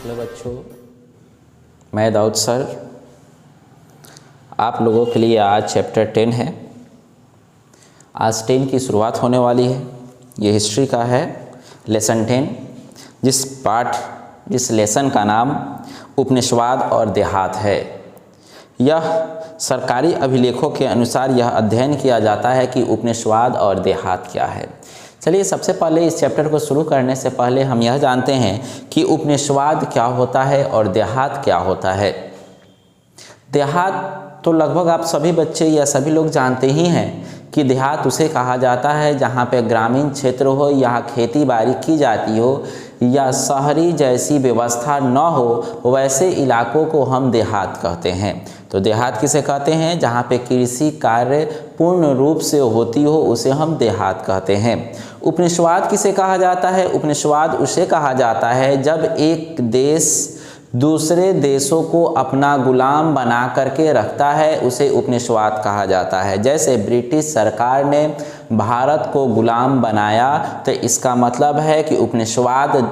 Hello बच्चों, मैं Dawood sir आप लोगों के लिए आज चैप्टर 10 है। आज 10 की शुरुआत होने वाली है। ये हिस्ट्री का है लेसन 10, जिस लेसन का नाम उपनिवेशवाद और देहात है। यह सरकारी अभिलेखों के अनुसार यह अध्ययन किया जाता है कि उपनिवेशवाद और देहात क्या है। चलिए, सबसे पहले इस चैप्टर को शुरू करने से पहले हम यह जानते हैं कि उपनिवेशवाद क्या होता है और देहात क्या होता है। देहात तो लगभग आप सभी बच्चे या सभी लोग जानते ही हैं कि देहात उसे कहा जाता है जहाँ पे ग्रामीण क्षेत्र हो, यहाँ खेती बाड़ी की जाती हो या शहरी जैसी व्यवस्था न हो, वैसे इलाकों को हम देहात कहते हैं। तो देहात किसे कहते हैं? जहाँ पे कृषि कार्य पूर्ण रूप से होती हो उसे हम देहात कहते हैं। उपनिवेशवाद किसे कहा जाता है? उपनिवेशवाद उसे कहा जाता है जब एक देश दूसरे देशों को अपना गुलाम बना करके रखता है, उसे उपनिवेशवाद कहा जाता है। जैसे ब्रिटिश सरकार ने भारत को गुलाम बनाया तो इसका मतलब है कि उपनिवेशवाद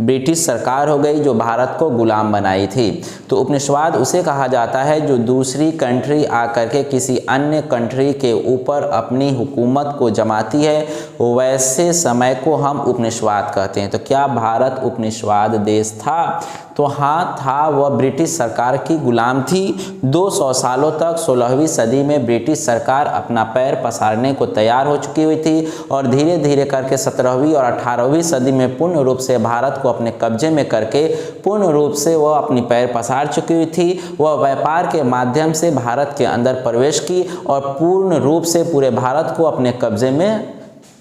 ब्रिटिश सरकार हो गई जो भारत को गुलाम बनाई थी। तो उपनिवेशवाद उसे कहा जाता है जो दूसरी कंट्री आकर के किसी अन्य कंट्री के ऊपर अपनी हुकूमत को जमाती है, वैसे समय को हम उपनिवेशवाद कहते हैं। तो क्या भारत उपनिवेशवाद देश था? तो हाँ था, वह ब्रिटिश सरकार की गुलाम थी। 200 सालों तक 16वीं सदी में ब्रिटिश सरकार अपना पैर पसारने को तैयार हो चुकी हुई थी और धीरे धीरे करके 17वीं और 18वीं सदी में पूर्ण रूप से भारत को अपने कब्जे में करके पूर्ण रूप से वह अपनी पैर पसार चुकी हुई थी। वह व्यापार के माध्यम से भारत के अंदर प्रवेश की और पूर्ण रूप से पूरे भारत को अपने कब्जे में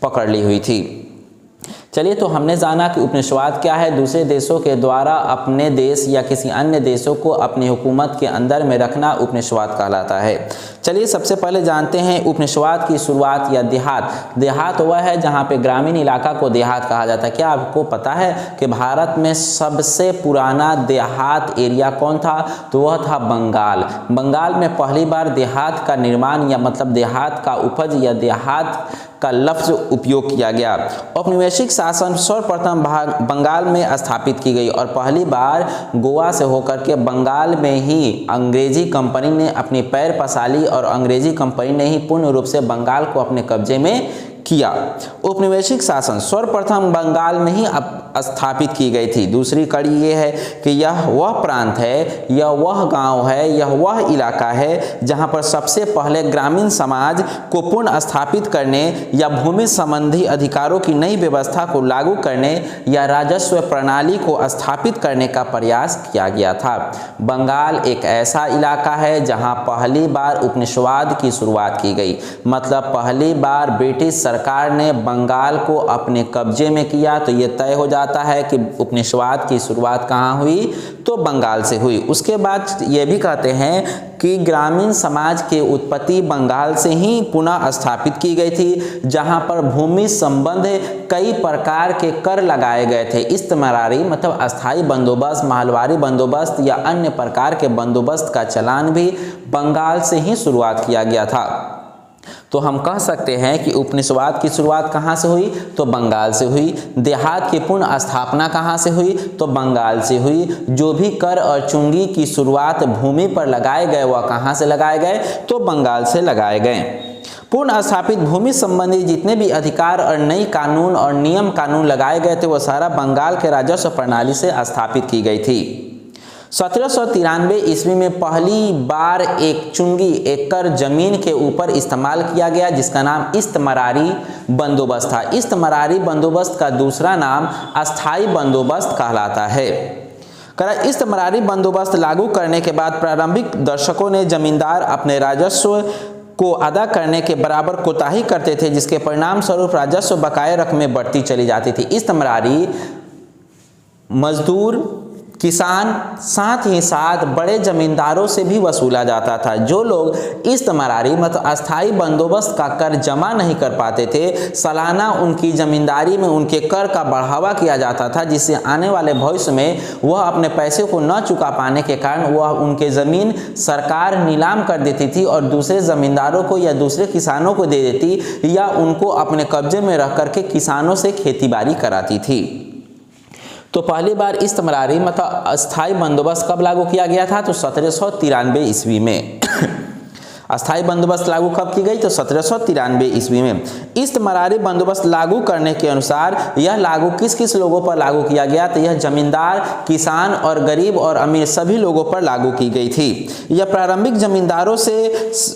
पकड़ ली हुई थी। चलिए, तो हमने जाना कि उपनिवेशवाद क्या है। दूसरे देशों के द्वारा अपने देश या किसी अन्य देशों को अपनी हुकूमत के अंदर में रखना उपनिवेशवाद कहलाता है। चलिए, सबसे पहले जानते हैं उपनिवेशवाद की शुरुआत या देहात। देहात वह है जहाँ पे ग्रामीण इलाका को देहात कहा जाता है। क्या आपको पता है कि भारत में सबसे पुराना देहात एरिया कौन था? तो वह था बंगाल। बंगाल में पहली बार देहात का निर्माण या मतलब देहात का उपज या देहात का लफ्ज उपयोग किया गया। औपनिवेशिक शासन सर्वप्रथम बंगाल में स्थापित की गई और पहली बार गोवा से होकर के बंगाल में ही अंग्रेजी कंपनी ने अपनी पैर पसारी और अंग्रेजी कंपनी ने ही पूर्ण रूप से बंगाल को अपने कब्जे में किया। औपनिवेशिक शासन सर्वप्रथम बंगाल में ही स्थापित की गई थी। दूसरी कड़ी ये है कि यह वह प्रांत है, यह वह गांव है, यह वह इलाका है जहां पर सबसे पहले ग्रामीण समाज को पुनः स्थापित करने या भूमि संबंधी अधिकारों की नई व्यवस्था को लागू करने या राजस्व प्रणाली को स्थापित करने का प्रयास किया गया था। बंगाल एक ऐसा इलाका है जहां पहली बार उपनिवेशवाद की शुरुआत की गई। मतलब पहली बार ब्रिटिश सरकार ने बंगाल को अपने कब्जे में किया। तो ये तय हो जाता है कि उपनिवेशवाद की शुरुआत कहाँ हुई? तो बंगाल से हुई। उसके बाद ये भी कहते हैं कि ग्रामीण समाज की उत्पत्ति बंगाल से ही पुनः स्थापित की गई थी, जहां पर भूमि संबंध कई प्रकार के कर लगाए गए थे। इस्तेमारी मतलब अस्थाई बंदोबस्त, महलवारी बंदोबस्त या अन्य प्रकार के बंदोबस्त का चलान भी बंगाल से ही शुरुआत किया गया था। तो हम कह सकते हैं कि उपनिवेशवाद की शुरुआत कहाँ से हुई? तो बंगाल से हुई। देहात की पूर्ण स्थापना कहाँ से हुई? तो बंगाल से हुई। जो भी कर और चुंगी की शुरुआत भूमि पर लगाए गए वह कहाँ से लगाए गए? तो बंगाल से लगाए गए। पूर्ण स्थापित भूमि संबंधी जितने भी अधिकार और नई कानून और नियम कानून लगाए गए थे वह सारा बंगाल के राजस्व प्रणाली से स्थापित की गई थी। 1793 ईस्वी में पहली बार एक चुंगी एकड़ जमीन के ऊपर इस्तेमाल किया गया जिसका नाम इस्तेमारी बंदोबस्त था। इस्तेमारी बंदोबस्त का दूसरा नाम अस्थाई बंदोबस्त कहलाता है। इस्तेमारी बंदोबस्त लागू करने के बाद प्रारंभिक दशकों ने जमींदार अपने राजस्व को अदा करने के बराबर कोताही करते थे, जिसके परिणाम स्वरूप राजस्व बकाया रकमें बढ़ती चली जाती थी। इस्तेमारी मजदूर, किसान, साथ ही साथ बड़े जमींदारों से भी वसूला जाता था। जो लोग इस्तेमारी मतलब अस्थाई बंदोबस्त का कर जमा नहीं कर पाते थे, सालाना उनकी जमींदारी में उनके कर का बढ़ावा किया जाता था, जिससे आने वाले भविष्य में वह अपने पैसे को न चुका पाने के कारण वह उनके ज़मीन सरकार नीलाम कर देती थी और दूसरे ज़मींदारों को या दूसरे किसानों को दे देती या उनको अपने कब्जे में रख करके किसानों से खेती बाड़ी कराती थी। तो पहली बार इस्तेमारी मतलब अस्थाई बंदोबस्त कब लागू किया गया था? तो 1793 ईस्वी में। अस्थाई बंदोबस्त लागू कब की गई? तो 1793 ईस्वी में। इस्तेमारी बंदोबस्त लागू करने के अनुसार यह लागू किस किस लोगों पर लागू किया गया? तो यह जमींदार, किसान और गरीब और अमीर सभी लोगों पर लागू की गई थी। यह प्रारंभिक जमींदारों से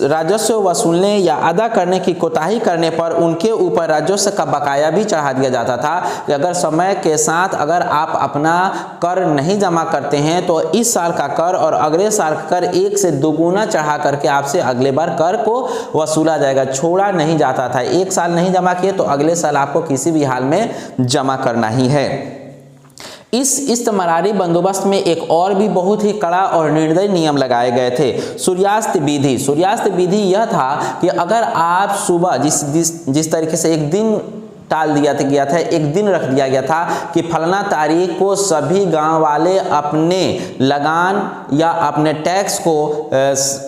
राजस्व वसूलने या अदा करने की कोताही करने पर उनके ऊपर राजस्व का बकाया भी चढ़ा दिया जाता था कि अगर समय के साथ अगर आप अपना कर नहीं जमा करते हैं तो इस साल का कर और अगले साल का कर 1 से 2 गुना चढ़ा करके आपसे अगले बार कर को वसूला जाएगा, छोड़ा नहीं जाता था। 1 साल नहीं जमा किए तो अगले साल आपको किसी भी हाल में जमा करना ही है। इस इस्तेमारी बंदोबस्त में एक और भी बहुत ही कड़ा और निर्दयी नियम लगाए गए थे, सूर्यास्त विधि। सूर्यास्त विधि यह था कि अगर आप सुबह जिस तरीके से एक दिन टाल दिया गया था, एक दिन रख दिया गया था कि फलाना तारीख को सभी गांव वाले अपने लगान या अपने टैक्स को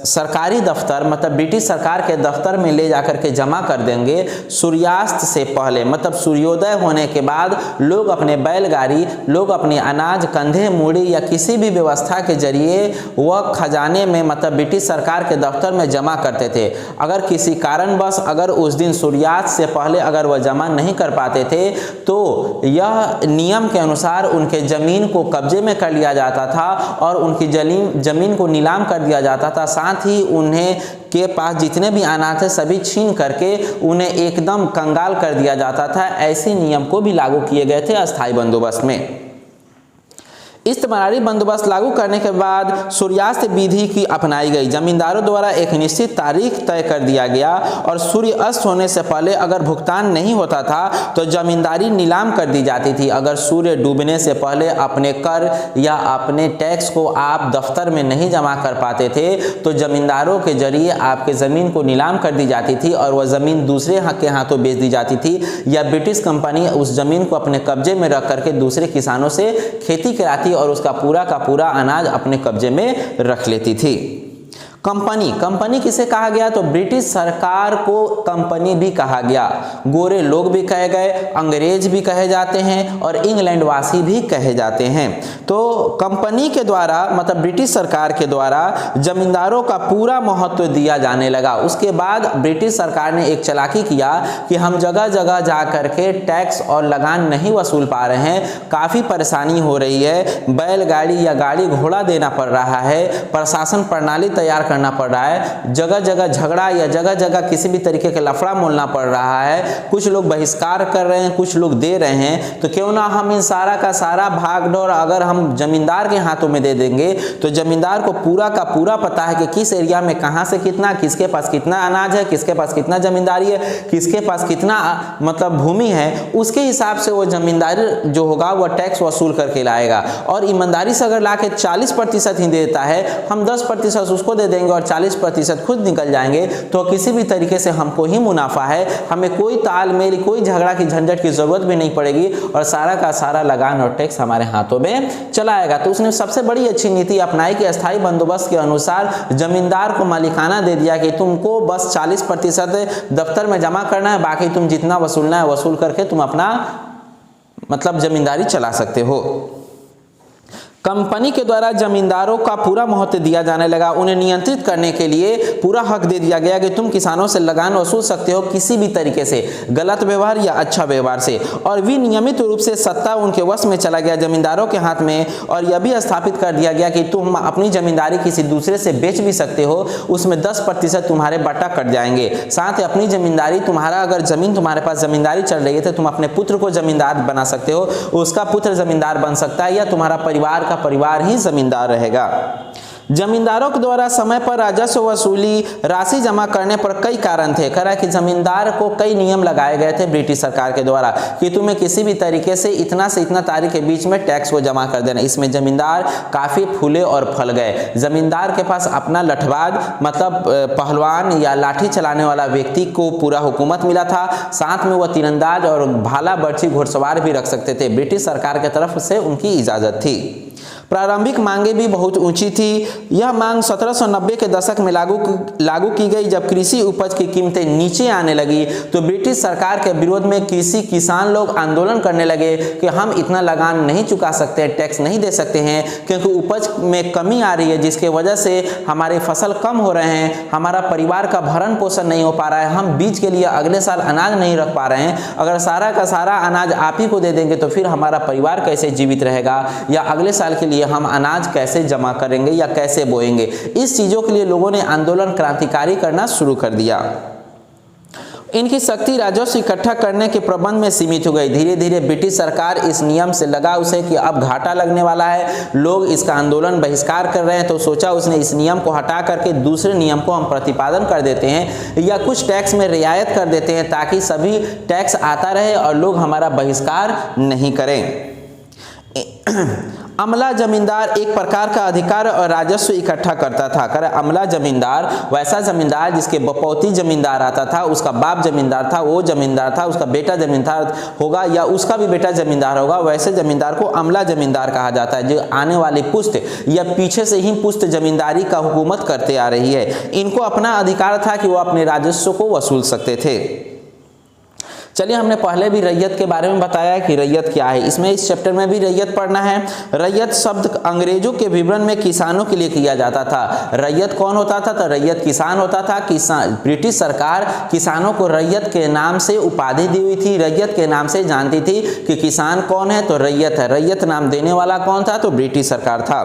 सरकारी दफ्तर मतलब ब्रिटिश सरकार के दफ्तर में ले जाकर के जमा कर देंगे सूर्यास्त से पहले, मतलब सूर्योदय होने के बाद लोग अपने बैलगाड़ी, लोग अपने अनाज कंधे मूड़ी या किसी भी व्यवस्था के जरिए वह खजाने में मतलब ब्रिटिश सरकार के दफ्तर में जमा करते थे। अगर किसी कारणवश अगर उस दिन सूर्यास्त से पहले अगर वह जमा नहीं कर पाते थे तो यह नियम के अनुसार उनके जमीन को कब्जे में कर लिया जाता था और उनकी जमीन को नीलाम कर दिया जाता था। साथ ही उन्हें के पास जितने भी अनाज थे सभी छीन करके उन्हें एकदम कंगाल कर दिया जाता था। ऐसे नियम को भी लागू किए गए थे अस्थाई बंदोबस्त में। इस्तेमारी बंदोबस्त लागू करने के बाद सूर्यास्त विधि की अपनाई गई। जमींदारों द्वारा एक निश्चित तारीख तय कर दिया गया और सूर्य अस्त होने से पहले अगर भुगतान नहीं होता था तो जमींदारी नीलाम कर दी जाती थी। अगर सूर्य डूबने से पहले अपने कर या अपने टैक्स को आप दफ्तर में नहीं जमा कर पाते थे तो जमींदारों के जरिए आपके ज़मीन को नीलाम कर दी जाती थी और वह ज़मीन दूसरे के हाथों बेच दी जाती थी या ब्रिटिश कंपनी उस ज़मीन को अपने कब्जे में रख करके दूसरे किसानों से खेती कराती और उसका पूरा का पूरा अनाज अपने कब्जे में रख लेती थी। कंपनी किसे कहा गया? तो ब्रिटिश सरकार को कंपनी भी कहा गया। गोरे लोग भी कहे गए, अंग्रेज भी कहे जाते हैं और इंग्लैंड वासी भी कहे जाते हैं। तो कंपनी के द्वारा मतलब ब्रिटिश सरकार के द्वारा जमींदारों का पूरा महत्व दिया जाने लगा। उसके बाद ब्रिटिश सरकार ने एक चालाकी किया कि हम जगह जगह जा करके टैक्स और लगान नहीं वसूल पा रहे हैं, काफ़ी परेशानी हो रही है, बैलगाड़ी या गाड़ी घोड़ा देना पड़ रहा है, प्रशासन प्रणाली तैयार करना पड़ रहा है, जगह जगह झगड़ा या जगह जगह किसी भी तरीके का लफड़ा मोलना पड़ रहा है, कुछ लोग बहिष्कार कर रहे हैं, कुछ लोग दे रहे हैं। तो क्यों ना हम इन सारा का सारा भागदौड़ अगर हम जमींदार के हाथों में दे देंगे तो जमींदार को पूरा का पूरा पता है कि किस एरिया में कहाँ से कितना, किसके पास कितना अनाज है, किसके पास कितना जमींदारी है, किसके पास कितना मतलब भूमि है, उसके हिसाब से वो जमींदार जो होगा वह टैक्स वसूल करके लाएगा। और ईमानदारी से अगर ला के 40% ही देता है, हम 10% उसको दे देंगे और 40% खुद निकल जाएंगे तो किसी भी तरीके से हमको ही मुनाफा है, हमें कोई तालमेल कोई झगड़ा की झंझट की जरूरत भी नहीं पड़ेगी और सारा का सारा लगान और टैक्स हमारे हाथों में चला आएगा। तो उसने सबसे बड़ी अच्छी नीति अपनाई कि अस्थाई बंदोबस्त के अनुसार जमींदार को मालिकाना दे दिया कि तुमको बस 40% दफ्तर में जमा करना है, बाकी तुम जितना वसूलना है वसूल करके तुम अपना मतलब जमींदारी चला सकते हो। कंपनी के द्वारा जमींदारों का पूरा महत्व दिया जाने लगा। उन्हें नियंत्रित करने के लिए पूरा हक दे दिया गया कि तुम किसानों से लगान वसूल सकते हो किसी भी तरीके से, गलत व्यवहार या अच्छा व्यवहार से। और विनियमित रूप से सत्ता उनके वश में चला गया जमींदारों के हाथ में। और यह भी स्थापित कर दिया गया कि तुम अपनी जमींदारी किसी दूसरे से बेच भी सकते हो, उसमें 10% तुम्हारे बटा कट जाएंगे। साथ ही अपनी जमींदारी तुम्हारा अगर जमीन तुम्हारे पास जमींदारी चल रही है तो तुम अपने पुत्र को जमींदार बना सकते हो, उसका पुत्र जमींदार बन सकता है या तुम्हारा परिवार ही जमींदार रहेगा। जमींदारों के द्वारा समय पर राजस्व वसूली राशि जमा करने पर कई कारण थे। कह रहा है कि जमींदार को कई नियम लगाए गए थे ब्रिटिश सरकार के द्वारा कि तुम्हें किसी भी तरीके से इतना से इतना तारीख के बीच में टैक्स को जमा कर देना। इसमें जमींदार काफ़ी फूले और फल गए। जमींदार के पास अपना लठबाज मतलब पहलवान या लाठी चलाने वाला व्यक्ति को पूरा हुकूमत मिला था। साथ में वह तीरंदाज और भाला बर्छी घुड़सवार भी रख सकते थे। ब्रिटिश सरकार की तरफ से उनकी इजाज़त थी। प्रारंभिक मांगे भी बहुत ऊंची थी। यह मांग 1790 के दशक में लागू की गई। जब कृषि उपज की कीमतें नीचे आने लगी तो ब्रिटिश सरकार के विरोध में किसान लोग आंदोलन करने लगे कि हम इतना लगान नहीं चुका सकते, टैक्स नहीं दे सकते हैं, क्योंकि उपज में कमी आ रही है, जिसके वजह से हमारे फसल कम हो रहे हैं, हमारा परिवार का भरण पोषण नहीं हो पा रहा है, हम बीज के लिए अगले साल अनाज नहीं रख पा रहे हैं। अगर सारा का सारा अनाज आप ही को दे देंगे तो फिर हमारा परिवार कैसे जीवित रहेगा, या अगले साल के लिए हम अनाज कैसे जमा करेंगे या कैसे बोएंगे। इस चीजों के लिए लोगों ने आंदोलन क्रांतिकारी करना शुरू कर दिया। इनकी शक्ति राजस्व इकट्ठा करने के प्रबंध में सीमित हो गई। धीरे धीरे ब्रिटिश सरकार इस नियम से लगा उसे कि अब घाटा लगने वाला है, लोग इसका आंदोलन बहिष्कार कर रहे हैं, तो सोचा उसने इस नियम को हटा करके दूसरे नियम को हम प्रतिपादन कर देते हैं या कुछ टैक्स में रियायत कर देते हैं, ताकि सभी टैक्स आता रहे और लोग हमारा बहिष्कार नहीं करें। अमला जमींदार एक प्रकार का अधिकार और राजस्व इकट्ठा करता था। कर अमला जमींदार वैसा जमींदार जिसके बपौती जमींदार आता था, उसका बाप जमींदार था, वो जमींदार था, उसका बेटा जमींदार होगा या उसका भी बेटा जमींदार होगा, वैसे जमींदार को अमला जमींदार कहा जाता है, जो आने वाली पुश्त या पीछे से ही पुश्त जमींदारी का हुकूमत करते आ रही है। इनको अपना अधिकार था कि वो अपने राजस्व को वसूल सकते थे। चलिए, हमने पहले भी रैयत के बारे में बताया कि रैयत क्या है। इसमें इस चैप्टर में भी रैयत पढ़ना है। रैयत शब्द अंग्रेजों के विवरण में किसानों के लिए किया जाता था। रैयत कौन होता था? तो रैयत किसान होता था। ब्रिटिश सरकार किसानों को रैयत के नाम से उपाधि दी हुई थी, रैयत के नाम से जानती थी कि किसान कौन है, तो रैयत है। रैयत नाम देने वाला कौन था? तो ब्रिटिश सरकार था।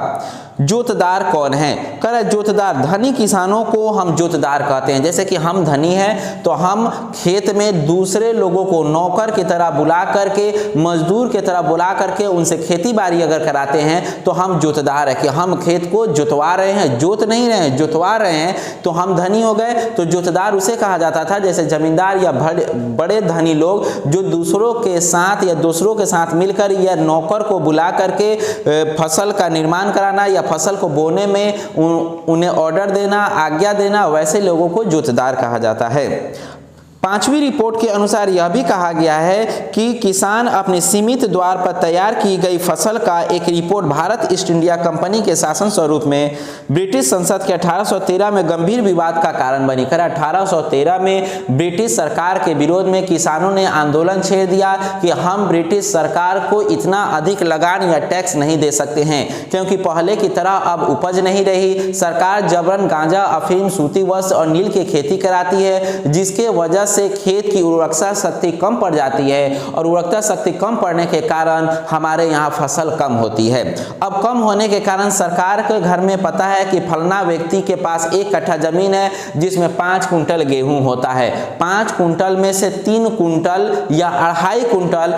जोतदार कौन है? कह जोतदार, धनी किसानों को हम जोतदार कहते हैं। जैसे कि हम धनी हैं तो हम खेत में दूसरे लोगों को नौकर की तरह बुला करके, मजदूर की तरह बुला करके उनसे खेती बाड़ी अगर कराते हैं तो हम जोतदार है, कि हम खेत को जोतवा रहे हैं, जोत नहीं रहे हैं, जोतवा रहे हैं, तो हम धनी हो गए। तो जोतदार उसे कहा जाता था। जैसे जमींदार या बड़े धनी लोग जो दूसरों के साथ या दूसरों के साथ मिलकर या नौकर को बुला करके फसल का निर्माण कराना या फसल को बोने में उन्हें ऑर्डर देना, आज्ञा देना, वैसे लोगों को जोतदार कहा जाता है। पांचवी रिपोर्ट के अनुसार यह भी कहा गया है कि किसान अपने सीमित द्वार पर तैयार की गई फसल का एक report Bharat east India company के शासन स्वरूप में ब्रिटिश संसद के 1813 में गंभीर विवाद का कारण बनी। कर 1813 में ब्रिटिश सरकार के विरोध में किसानों ने आंदोलन छेड़ दिया कि हम ब्रिटिश सरकार को इतना अधिक लगान या टैक्स नहीं दे सकते हैं, क्योंकि पहले की तरह अब उपज नहीं रही। सरकार जबरन गांजा, अफीम, सूती वस्त्र और नील की खेती कराती है, जिसके वजह से खेत की उर्वरकता शक्ति कम पड़ जाती है, और उर्वरकता शक्ति कम पड़ने के कारण हमारे यहाँ फसल कम होती है। अब कम होने के कारण सरकार के घर में पता है कि फलना व्यक्ति के पास 1 कट्ठा जमीन है जिसमें 5 कुंटल गेहूं होता है। 5 कुंटल में से 3 कुंटल या 2.5 कुंटल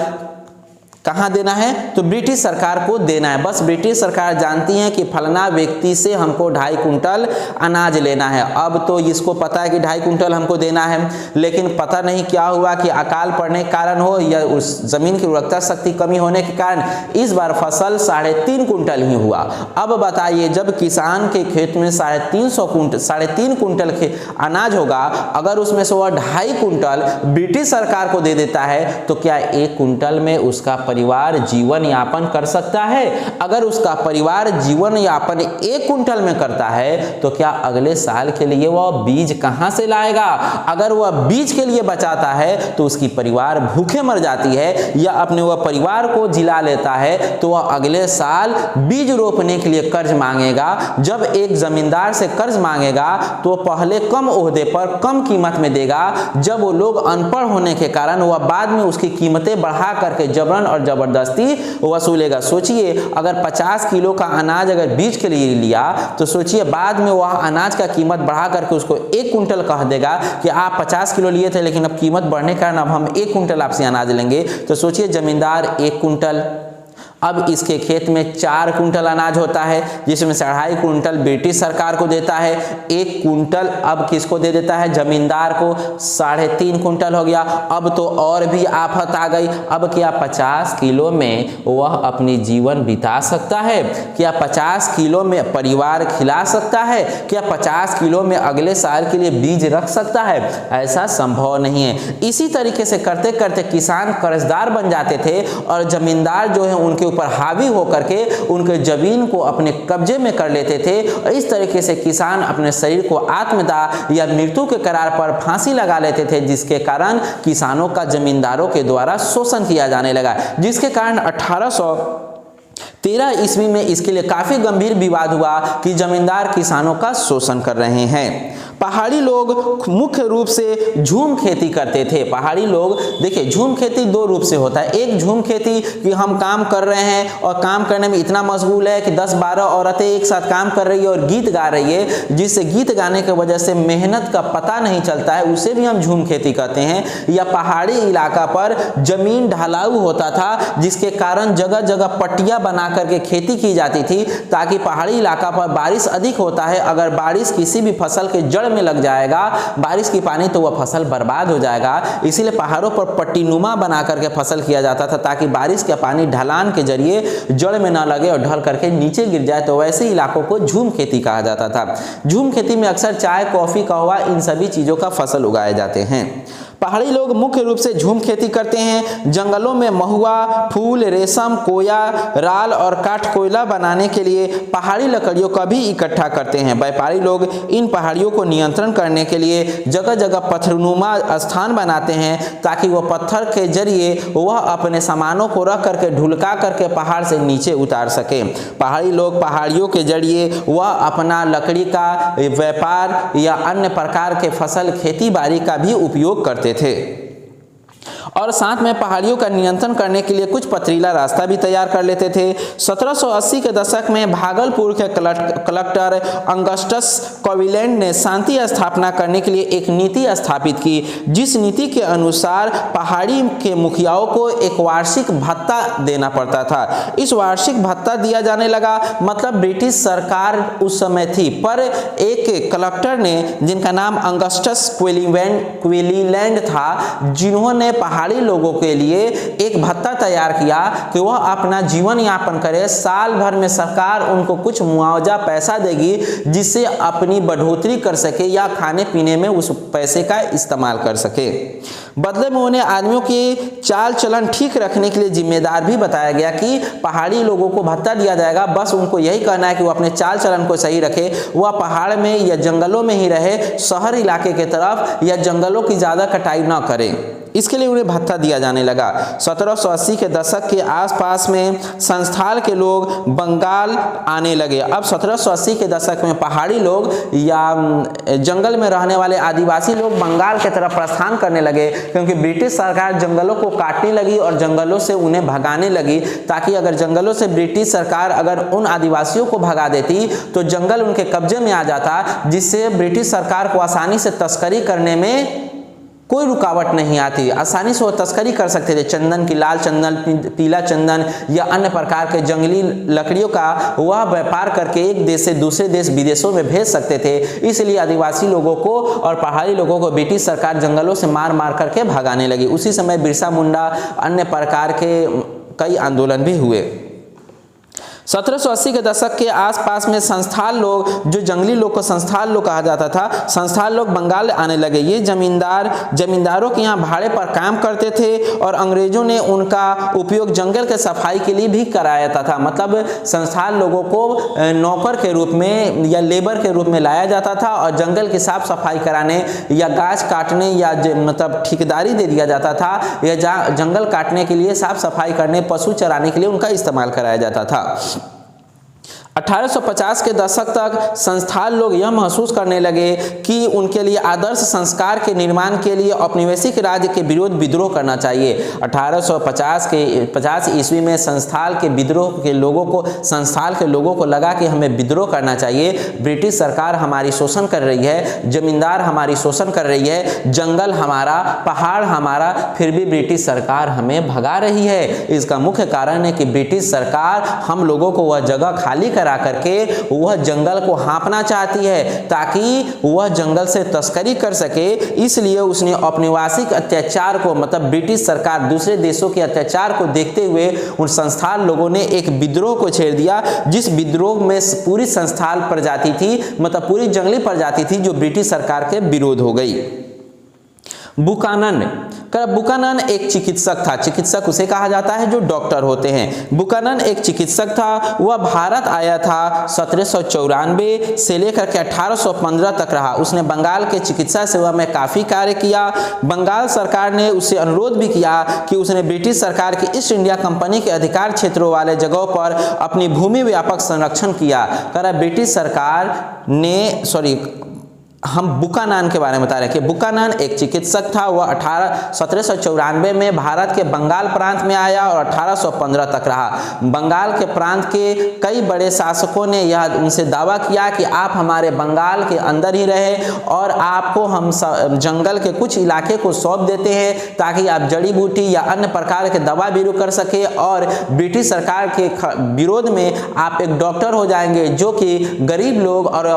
कहाँ देना है? तो ब्रिटिश सरकार को देना है। बस ब्रिटिश सरकार जानती है कि फलना व्यक्ति से हमको 2.5 कुंटल अनाज लेना है। अब तो इसको पता है कि 2.5 कुंटल हमको देना है, लेकिन पता नहीं क्या हुआ कि अकाल पड़ने के कारण हो या उस जमीन की उर्वरकता शक्ति कमी होने के कारण इस बार फसल 3.5 कुंटल ही हुआ। अब बताइए, जब किसान के खेत में 3.5 कुंटल अनाज होगा, अगर उसमें से वह 2.5 कुंटल ब्रिटिश सरकार को दे देता है, तो क्या 1 कुंटल में उसका परिवार जीवन यापन कर सकता है? अगर उसका परिवार जीवन यापन 1 कुंटल में करता है, तो क्या अगले साल के लिए वह बीज कहां से लाएगा? अगर वह बीज के लिए बचाता है तो उसकी परिवार भूखे मर जाती है, या अपने वह परिवार को जिला लेता है तो वह अगले साल बीज रोपने के लिए कर्ज मांगेगा। जब एक जमींदार से कर्ज मांगेगा तो पहले कम ओहदे पर कम कीमत में देगा। जब वो लोग अनपढ़ होने के कारण वह बाद में उसकी कीमतें बढ़ा करके जबरन और जबरदस्ती वसूलेगा। सोचिए, अगर 50 किलो का अनाज अगर बीज के लिए लिया, तो सोचिए बाद में वह अनाज का कीमत बढ़ा करके उसको 1 कुंटल कह देगा कि आप 50 किलो लिए थे, लेकिन अब कीमत बढ़ने के कारण अब हम 1 कुंटल आपसे अनाज लेंगे। तो सोचिए, जमींदार 1 कुंटल, अब इसके खेत में 4 कुंटल अनाज होता है, जिसमें से 2.5 कुंटल ब्रिटिश सरकार को देता है, 1 कुंटल अब किसको दे देता है? जमींदार को। 3.5 कुंटल हो गया। अब तो और भी आफत आ गई। अब क्या 50 किलो में वह अपनी जीवन बिता सकता है? क्या 50 किलो में परिवार खिला सकता है? क्या 50 किलो में अगले साल के लिए बीज रख सकता है? ऐसा संभव नहीं है। इसी तरीके से करते करते किसान कर्जदार बन जाते थे, और जमींदार जो है उनके ऊपर हावी होकर के उनके जमीन को अपने कब्जे में कर लेते थे। और इस तरीके से किसान अपने शरीर को आत्मदाह या मृत्यु के करार पर फांसी लगा लेते थे, जिसके कारण किसानों का जमींदारों के द्वारा शोषण किया जाने लगा, जिसके कारण 1813 ईस्वी में इसके लिए काफी गंभीर विवाद हुआ कि जमींदार किसानों का शोषण कर रहे हैं। पहाड़ी लोग मुख्य रूप से झूम खेती करते थे। पहाड़ी लोग देखिए, झूम खेती दो रूप से होता है। एक झूम खेती कि हम काम कर रहे हैं और काम करने में इतना मशगूल है कि 10-12 औरतें एक साथ काम कर रही है और गीत गा रही है, जिससे गीत गाने की वजह से मेहनत का पता नहीं चलता है, उसे भी हम झूम खेती कहते हैं। या पहाड़ी इलाका पर जमीन ढलाऊ होता था, जिसके कारण जगह जगह पट्टियां बना करके खेती की जाती थी, ताकि पहाड़ी इलाका पर बारिश अधिक होता है, अगर बारिश किसी भी फसल के जड़ में लग जाएगा, बारिश की पानी, तो वह फसल बर्बाद हो जाएगा। इसीलिए पहाड़ों पर पट्टीनुमा बना करके फसल किया जाता था, ताकि बारिश का पानी ढलान के जरिए जड़ में ना लगे और ढल करके नीचे गिर जाए। तो वैसे इलाकों को झूम खेती कहा जाता था। झूम खेती में अक्सर चाय, कॉफी, कहवा, इन सभी चीजों का फसल उगाए जाते हैं। पहाड़ी लोग मुख्य रूप से झूम खेती करते हैं। जंगलों में महुआ, फूल, रेशम, कोया, राल और काठ कोयला बनाने के लिए पहाड़ी लकड़ियों का भी इकट्ठा करते हैं। व्यापारी लोग इन पहाड़ियों को नियंत्रण करने के लिए जगह जगह पत्थरनुमा स्थान बनाते हैं, ताकि वह पत्थर के जरिए वह अपने सामानों को रख करके ढुलका करके पहाड़ से नीचे उतार सके। पहाड़ी लोग पहाड़ियों के जरिए वह अपना लकड़ी का व्यापार या अन्य प्रकार के फसल खेती बाड़ी का भी उपयोग करते थे। और साथ में पहाड़ियों का नियंत्रण करने के लिए कुछ पथरीला रास्ता भी तैयार कर लेते थे। 1780 के दशक में भागलपुर के कलेक्टर अगस्टस क्विलेंड ने शांति स्थापना करने के लिए एक नीति स्थापित की, जिस नीति के अनुसार पहाड़ी के मुखियाओं को एक वार्षिक भत्ता देना पड़ता था। इस वार्षिक भत्ता दिया जाने लगा, मतलब ब्रिटिश सरकार उस समय थी, पर एक कलेक्टर ने, जिनका नाम अगस्टस क्विलीलैंड था, जिन्होंने पहाड़ी लोगों के लिए एक भत्ता तैयार किया कि वह अपना जीवन यापन करे। साल भर में सरकार उनको कुछ मुआवजा पैसा देगी, जिससे अपनी बढ़ोतरी कर सके या खाने पीने में उस पैसे का इस्तेमाल कर सके। बदले में उन्हें आदमियों की चाल चलन ठीक रखने के लिए जिम्मेदार भी बताया गया कि पहाड़ी लोगों को भत्ता दिया जाएगा, बस उनको यही करना है कि वो अपने चाल चलन को सही रखे, वह पहाड़ में या जंगलों में ही रहे, शहर इलाके के तरफ या जंगलों की ज़्यादा कटाई ना करे। इसके लिए उन्हें भत्ता दिया जाने लगा। 1780 के दशक के आसपास में संस्थाल के लोग बंगाल आने लगे। अब 1780 के दशक में पहाड़ी लोग या जंगल में रहने वाले आदिवासी लोग बंगाल के तरफ प्रस्थान करने लगे, क्योंकि ब्रिटिश सरकार जंगलों को काटने लगी और जंगलों से उन्हें भगाने लगी, ताकि अगर जंगलों से ब्रिटिश सरकार अगर उन आदिवासियों को भगा देती तो जंगल उनके कब्जे में आ जाता, जिससे ब्रिटिश सरकार को आसानी से तस्करी करने में कोई रुकावट नहीं आती, आसानी से वो तस्करी कर सकते थे। चंदन की, लाल चंदन, पीला चंदन या अन्य प्रकार के जंगली लकड़ियों का वह व्यापार करके एक देश से दूसरे देश विदेशों में भेज सकते थे। इसलिए आदिवासी लोगों को और पहाड़ी लोगों को ब्रिटिश सरकार जंगलों से मार मार करके भगाने लगी। उसी समय बिरसा मुंडा, अन्य प्रकार के कई आंदोलन भी हुए। 1780 के दशक के आसपास में संस्थाल लोग, जो जंगली लोग को संस्थाल लोग कहा जाता था, संस्थाल लोग बंगाल आने लगे। ये जमींदारों के यहाँ भाड़े पर काम करते थे और अंग्रेजों ने उनका उपयोग जंगल के सफाई के लिए भी कराया था। मतलब संस्थाल लोगों को नौकर के रूप में या लेबर के रूप में लाया जाता था और जंगल की साफ सफाई कराने या गाछ काटने या मतलब ठेकेदारी दे दिया जाता था, या जंगल काटने के लिए, साफ सफाई करने, पशु चराने के लिए उनका इस्तेमाल कराया जाता था। 1850 के दशक तक संस्थाल लोग यह महसूस करने लगे कि उनके लिए आदर्श संस्कार के निर्माण के लिए औपनिवेशिक राज्य के विरोध विद्रोह करना चाहिए। 1850 ईस्वी में संस्थाल के लोगों को लगा कि हमें विद्रोह करना चाहिए। ब्रिटिश सरकार हमारी शोषण कर रही है, जमींदार हमारी शोषण कर रही है, जंगल हमारा, पहाड़ हमारा, फिर भी ब्रिटिश सरकार हमें भगा रही है। इसका मुख्य कारण है कि ब्रिटिश सरकार हम लोगों को वह जगह खाली करा करके वह जंगल को हाँपना चाहती है, ताकि वह जंगल से तस्करी कर सके। इसलिए उसने औपनिवेशिक अत्याचार को, मतलब ब्रिटिश सरकार दूसरे देशों के अत्याचार को देखते हुए उन संस्थाल लोगों ने एक विद्रोह को छेड़ दिया, जिस विद्रोह में पूरी संस्थाल प्रजाति थी, मतलब पूरी जंगली प्रजाति थी, जो ब्रिटिश सरकार के विरोध हो गई। बुकानन, बुकानन एक चिकित्सक था। चिकित्सक उसे कहा जाता है जो डॉक्टर होते हैं। बुकानन एक चिकित्सक था। वह भारत आया था 1794 से लेकर के 1815 तक रहा। उसने बंगाल के चिकित्सा सेवा में काफ़ी कार्य किया। बंगाल सरकार ने उससे अनुरोध भी किया कि उसने ब्रिटिश सरकार की ईस्ट इंडिया कंपनी के अधिकार क्षेत्रों वाले जगहों पर अपनी भूमि व्यापक संरक्षण किया। ब्रिटिश सरकार ने हम बुकानन के बारे में बता रहे हैं कि बुकानन एक चिकित्सक था। वह 1794 में भारत के बंगाल प्रांत में आया और 1815 तक रहा। बंगाल के प्रांत के कई बड़े शासकों ने यह उनसे दावा किया कि आप हमारे बंगाल के अंदर ही रहे और आपको हम जंगल के कुछ इलाके को सौंप देते हैं ताकि आप जड़ी बूटी या अन्य प्रकार के दवा बीरू कर सके और ब्रिटिश सरकार के विरोध में आप एक डॉक्टर हो जाएंगे जो कि गरीब लोग और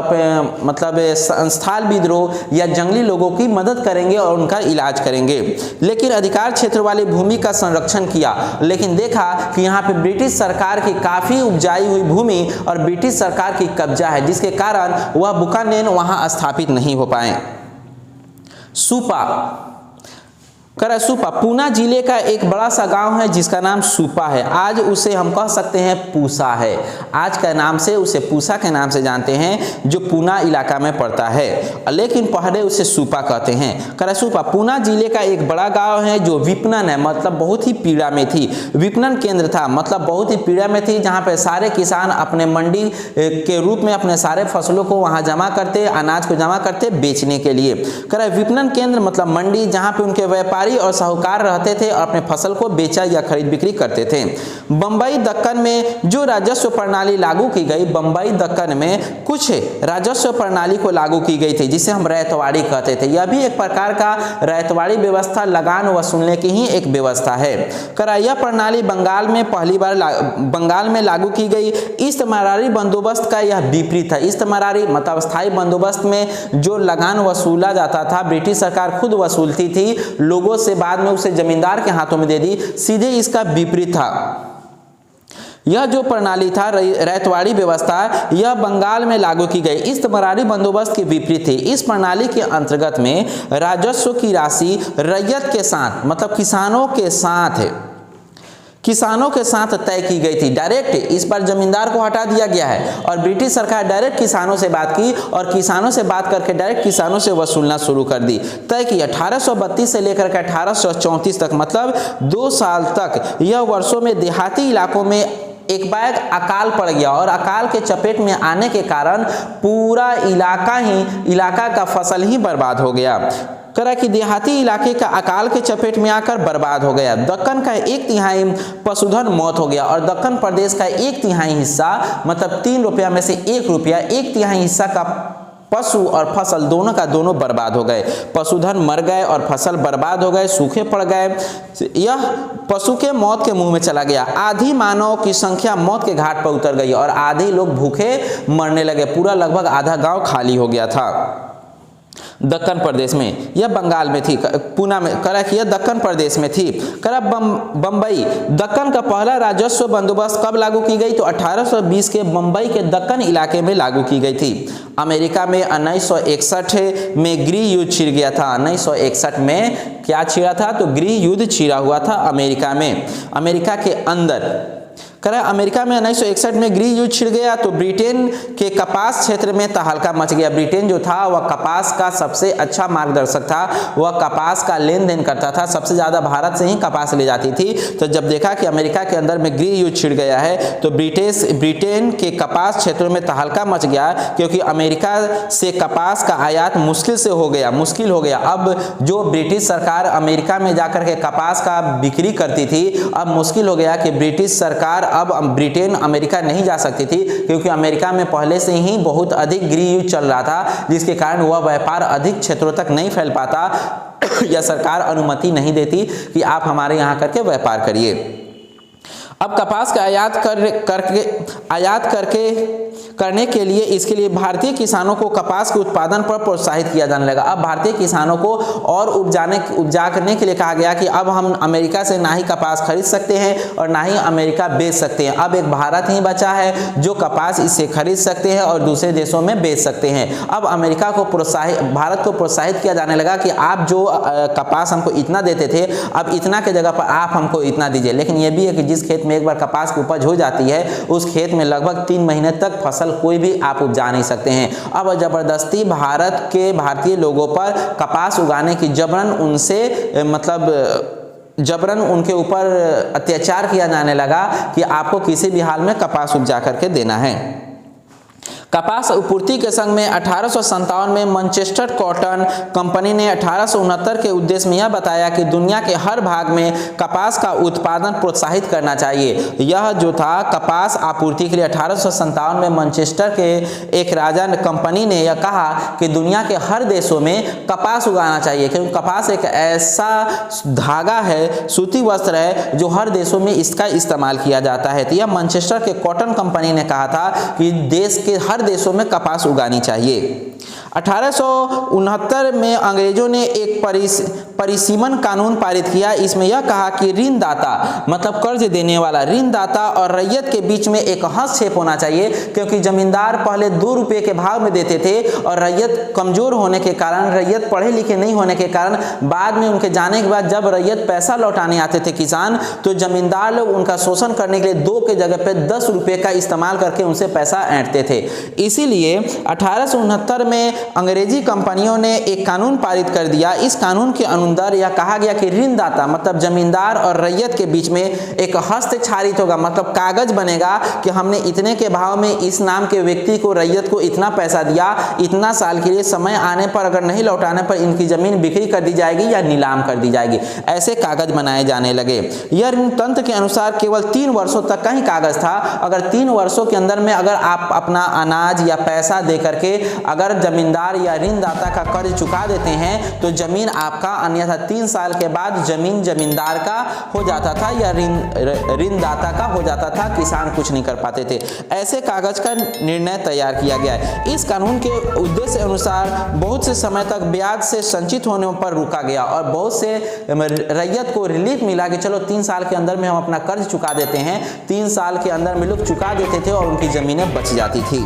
संस्था विद्रोह या जंगली लोगों की मदद करेंगे और उनका इलाज करेंगे। लेकिन अधिकार क्षेत्र वाली भूमि का संरक्षण किया, लेकिन देखा कि यहाँ पे ब्रिटिश सरकार की काफी उपजाई हुई भूमि और ब्रिटिश सरकार की कब्जा है, जिसके कारण वह बुकानन वहां स्थापित नहीं हो पाए। सुपा, सुपा पूना जिले का एक बड़ा सा गांव है जिसका नाम सुपा है। आज उसे हम कह सकते हैं पूसा है। आज के नाम से उसे पूसा के नाम से जानते हैं, जो पूना इलाका में पड़ता है, लेकिन पहले उसे सुपा कहते हैं। सुपा पूना जिले का एक बड़ा गांव है जो विपणन है, मतलब बहुत ही पीड़ा में थी। विपणन केंद्र था, मतलब बहुत ही पीड़ा में थी, जहाँ पे सारे किसान अपने मंडी के रूप में अपने सारे फसलों को वहाँ जमा करते, अनाज को जमा करते बेचने के लिए। विपणन केंद्र मतलब मंडी, जहाँ पे उनके व्यापारी और साहूकार रहते थे और अपने फसल को बेचा या खरीद बिक्री करते थे। बंबई दक्कन में जो राजस्व प्रणाली लागू की गई, बंबई दक्कन में कुछ राजस्व प्रणाली को लागू की गई थी जिसे हम रैयतवाड़ी कहते थे। यह भी एक प्रकार का रैयतवाड़ी व्यवस्था, लगान वसूलने की ही एक व्यवस्था है। यह प्रणाली बंगाल में पहली बार बंगाल में लागू की गई। इस्तमारारी बंदोबस्त का यह विपरीत है। इस्तमारारी मतलब स्थायी बंदोबस्त में जो लगान वसूला जाता था, ब्रिटिश सरकार खुद वसूलती थी लोगों से, बाद में उसे जमींदार के हाथों में दे दी। सीधे इसका विपरीत था। यह जो प्रणाली था रैयतवाड़ी व्यवस्था, यह बंगाल में लागू की गई। इस्तमारारी बंदोबस्त के विपरीत थी। इस प्रणाली के अंतर्गत में राजस्व की राशि रैयत के साथ मतलब किसानों के साथ तय की गई थी। डायरेक्ट इस पर जमींदार को हटा दिया गया है और ब्रिटिश सरकार डायरेक्ट किसानों से बात की और किसानों से बात करके डायरेक्ट किसानों से वसूलना शुरू कर दी। तय की 1832 से लेकर के 1834 तक, मतलब 2 साल तक यह वर्षों में देहाती इलाकों में एक बार अकाल पड़ गया और अकाल के चपेट में आने के कारण पूरा इलाका का फसल ही बर्बाद हो गया। कि देहाती इलाके का अकाल के चपेट में आकर बर्बाद हो गया। दक्कन का 1/3 पशुधन मौत हो गया और दक्कन प्रदेश का 1/3 हिस्सा, मतलब 3 रुपया में से 1 रुपया, 1/3 हिस्सा का पशु और फसल दोनों का दोनों बर्बाद हो गए। पशुधन मर गए और फसल बर्बाद हो गए, सूखे पड़ गए। यह पशु के मौत के मुंह में चला गया। आधी मानव की संख्या मौत के घाट पर उतर गई और आधे लोग भूखे मरने लगे। पूरा लगभग आधा गांव खाली हो गया था। दक्कन प्रदेश में, यह बंगाल में थी, पूना में यह दक्कन प्रदेश में थी। बंबई दक्कन का पहला राजस्व बंदोबस्त कब लागू की गई? तो 1820 के बंबई के दक्कन इलाके में लागू की गई थी। अमेरिका में 1961 में गृह युद्ध छिड़ गया था। 1961 में क्या छिड़ा था? तो गृह युद्ध छिड़ा हुआ था अमेरिका में, अमेरिका के अंदर। अमेरिका में 1961 में गृह युद्ध छिड़ गया तो ब्रिटेन के कपास क्षेत्र में तहलका मच गया। ब्रिटेन जो था वह कपास का सबसे अच्छा मार्गदर्शक था, वह कपास का लेन देन करता था, सबसे ज़्यादा भारत से ही कपास ले जाती थी। तो जब देखा कि अमेरिका के अंदर में गृह युद्ध छिड़ गया है तो ब्रिटेन के कपास क्षेत्रों में तहलका मच गया, क्योंकि अमेरिका से कपास का आयात मुश्किल हो गया। अब जो ब्रिटिश सरकार अमेरिका में जाकर के कपास का बिक्री करती थी, अब मुश्किल हो गया कि ब्रिटिश सरकार अब ब्रिटेन अमेरिका नहीं जा सकती थी, क्योंकि अमेरिका में पहले से ही बहुत अधिक गृह युद्ध चल रहा था, जिसके कारण वह व्यापार अधिक क्षेत्रों तक नहीं फैल पाता या सरकार अनुमति नहीं देती कि आप हमारे यहाँ करके व्यापार करिए। अब कपास का आयात करके करने के लिए इसके लिए भारतीय किसानों को कपास के उत्पादन पर प्रोत्साहित किया जाने लगा। अब भारतीय किसानों को और उपजा करने के लिए कहा गया कि अब हम अमेरिका से ना ही कपास खरीद सकते हैं और ना ही अमेरिका बेच सकते हैं। अब एक भारत ही बचा है जो कपास इससे खरीद सकते हैं और दूसरे देशों में बेच सकते हैं। अब अमेरिका को भारत को प्रोत्साहित किया जाने लगा कि आप जो कपास हमको इतना देते थे, अब इतना के जगह पर आप हमको इतना दीजिए। लेकिन यह भी है कि जिस खेत में एक बार कपास की उपज हो जाती है, उस खेत में लगभग 3 महीने तक फसल कोई भी आप उपजा नहीं सकते हैं। अब जबरदस्ती भारतीय लोगों पर कपास उगाने की जबरन उनके ऊपर अत्याचार किया जाने लगा कि आपको किसी भी हाल में कपास उपजा करके देना है। कपास आपूर्ति के संग में 1857 में मैनचेस्टर कॉटन कंपनी ने 1869 के उद्देश्य में यह बताया कि दुनिया के हर भाग में कपास का उत्पादन प्रोत्साहित करना चाहिए। यह जो था कपास आपूर्ति के लिए 1857 में मैनचेस्टर के एक राजा कंपनी ने यह कहा कि दुनिया के हर देशों में कपास उगाना चाहिए, क्योंकि कपास एक ऐसा धागा है, सूती वस्त्र है जो हर देशों में इसका इस्तेमाल किया जाता है। तो यह मैनचेस्टर के कॉटन कंपनी ने कहा था कि देश के हर देशों में कपास उगानी चाहिए। 1869 में अंग्रेजों ने एक परिसीमन कानून पारित किया। इसमें यह कहा कि ऋणदाता मतलब कर्ज देने वाला ऋणदाता और रैयत के बीच में एक हस्तक्षेप होना चाहिए, क्योंकि जमींदार पहले 2 रुपये के भाव में देते थे और रैयत कमजोर होने के कारण, रैयत पढ़े लिखे नहीं होने के कारण, बाद में उनके जाने के बाद जब रैयत पैसा लौटाने आते थे किसान, तो जमींदार लोग उनका शोषण करने के लिए 2 के जगह पे 10 रुपये का इस्तेमाल करके उनसे पैसा ऐंठते थे। इसीलिए 1869 में अंग्रेजी कंपनियों ने एक कानून पारित कर दिया। इस कानून के अनुसार यह कहा गया कि ऋणदाता मतलब जमींदार और रैयत के बीच में एक हस्ताक्षरित होगा, मतलब कागज बनेगा कि हमने इतने के भाव में इस नाम के व्यक्ति को, रैयत को इतना पैसा दिया, इतना साल के लिए, समय आने पर अगर नहीं लौटाने पर इनकी जमीन बिक्री कर दी जाएगी या नीलाम कर दी जाएगी। ऐसे कागज बनाए जाने लगे। यह ऋण तंत्र के अनुसार केवल 3 वर्षों तक का ही कागज था। अगर 3 वर्षों के अंदर में अगर आप अपना अनाज या पैसा दे करके अगर जमींदार या ऋणदाता का कर्ज चुका देते हैं तो जमीन आपका, अन्यथा 3 साल के बाद जमीन जमींदार का हो जाता था या ऋणदाता का हो जाता था, किसान कुछ नहीं कर पाते थे। ऐसे कागज का निर्णय तैयार किया गया है। इस कानून के उद्देश्य अनुसार बहुत से समय तक ब्याज से संचित होने पर रुका गया और बहुत से रैयत को रिलीफ मिला कि चलो 3 साल के अंदर में हम अपना कर्ज चुका देते हैं। 3 साल के अंदर में लोग चुका देते थे और उनकी जमीनें बच जाती थी।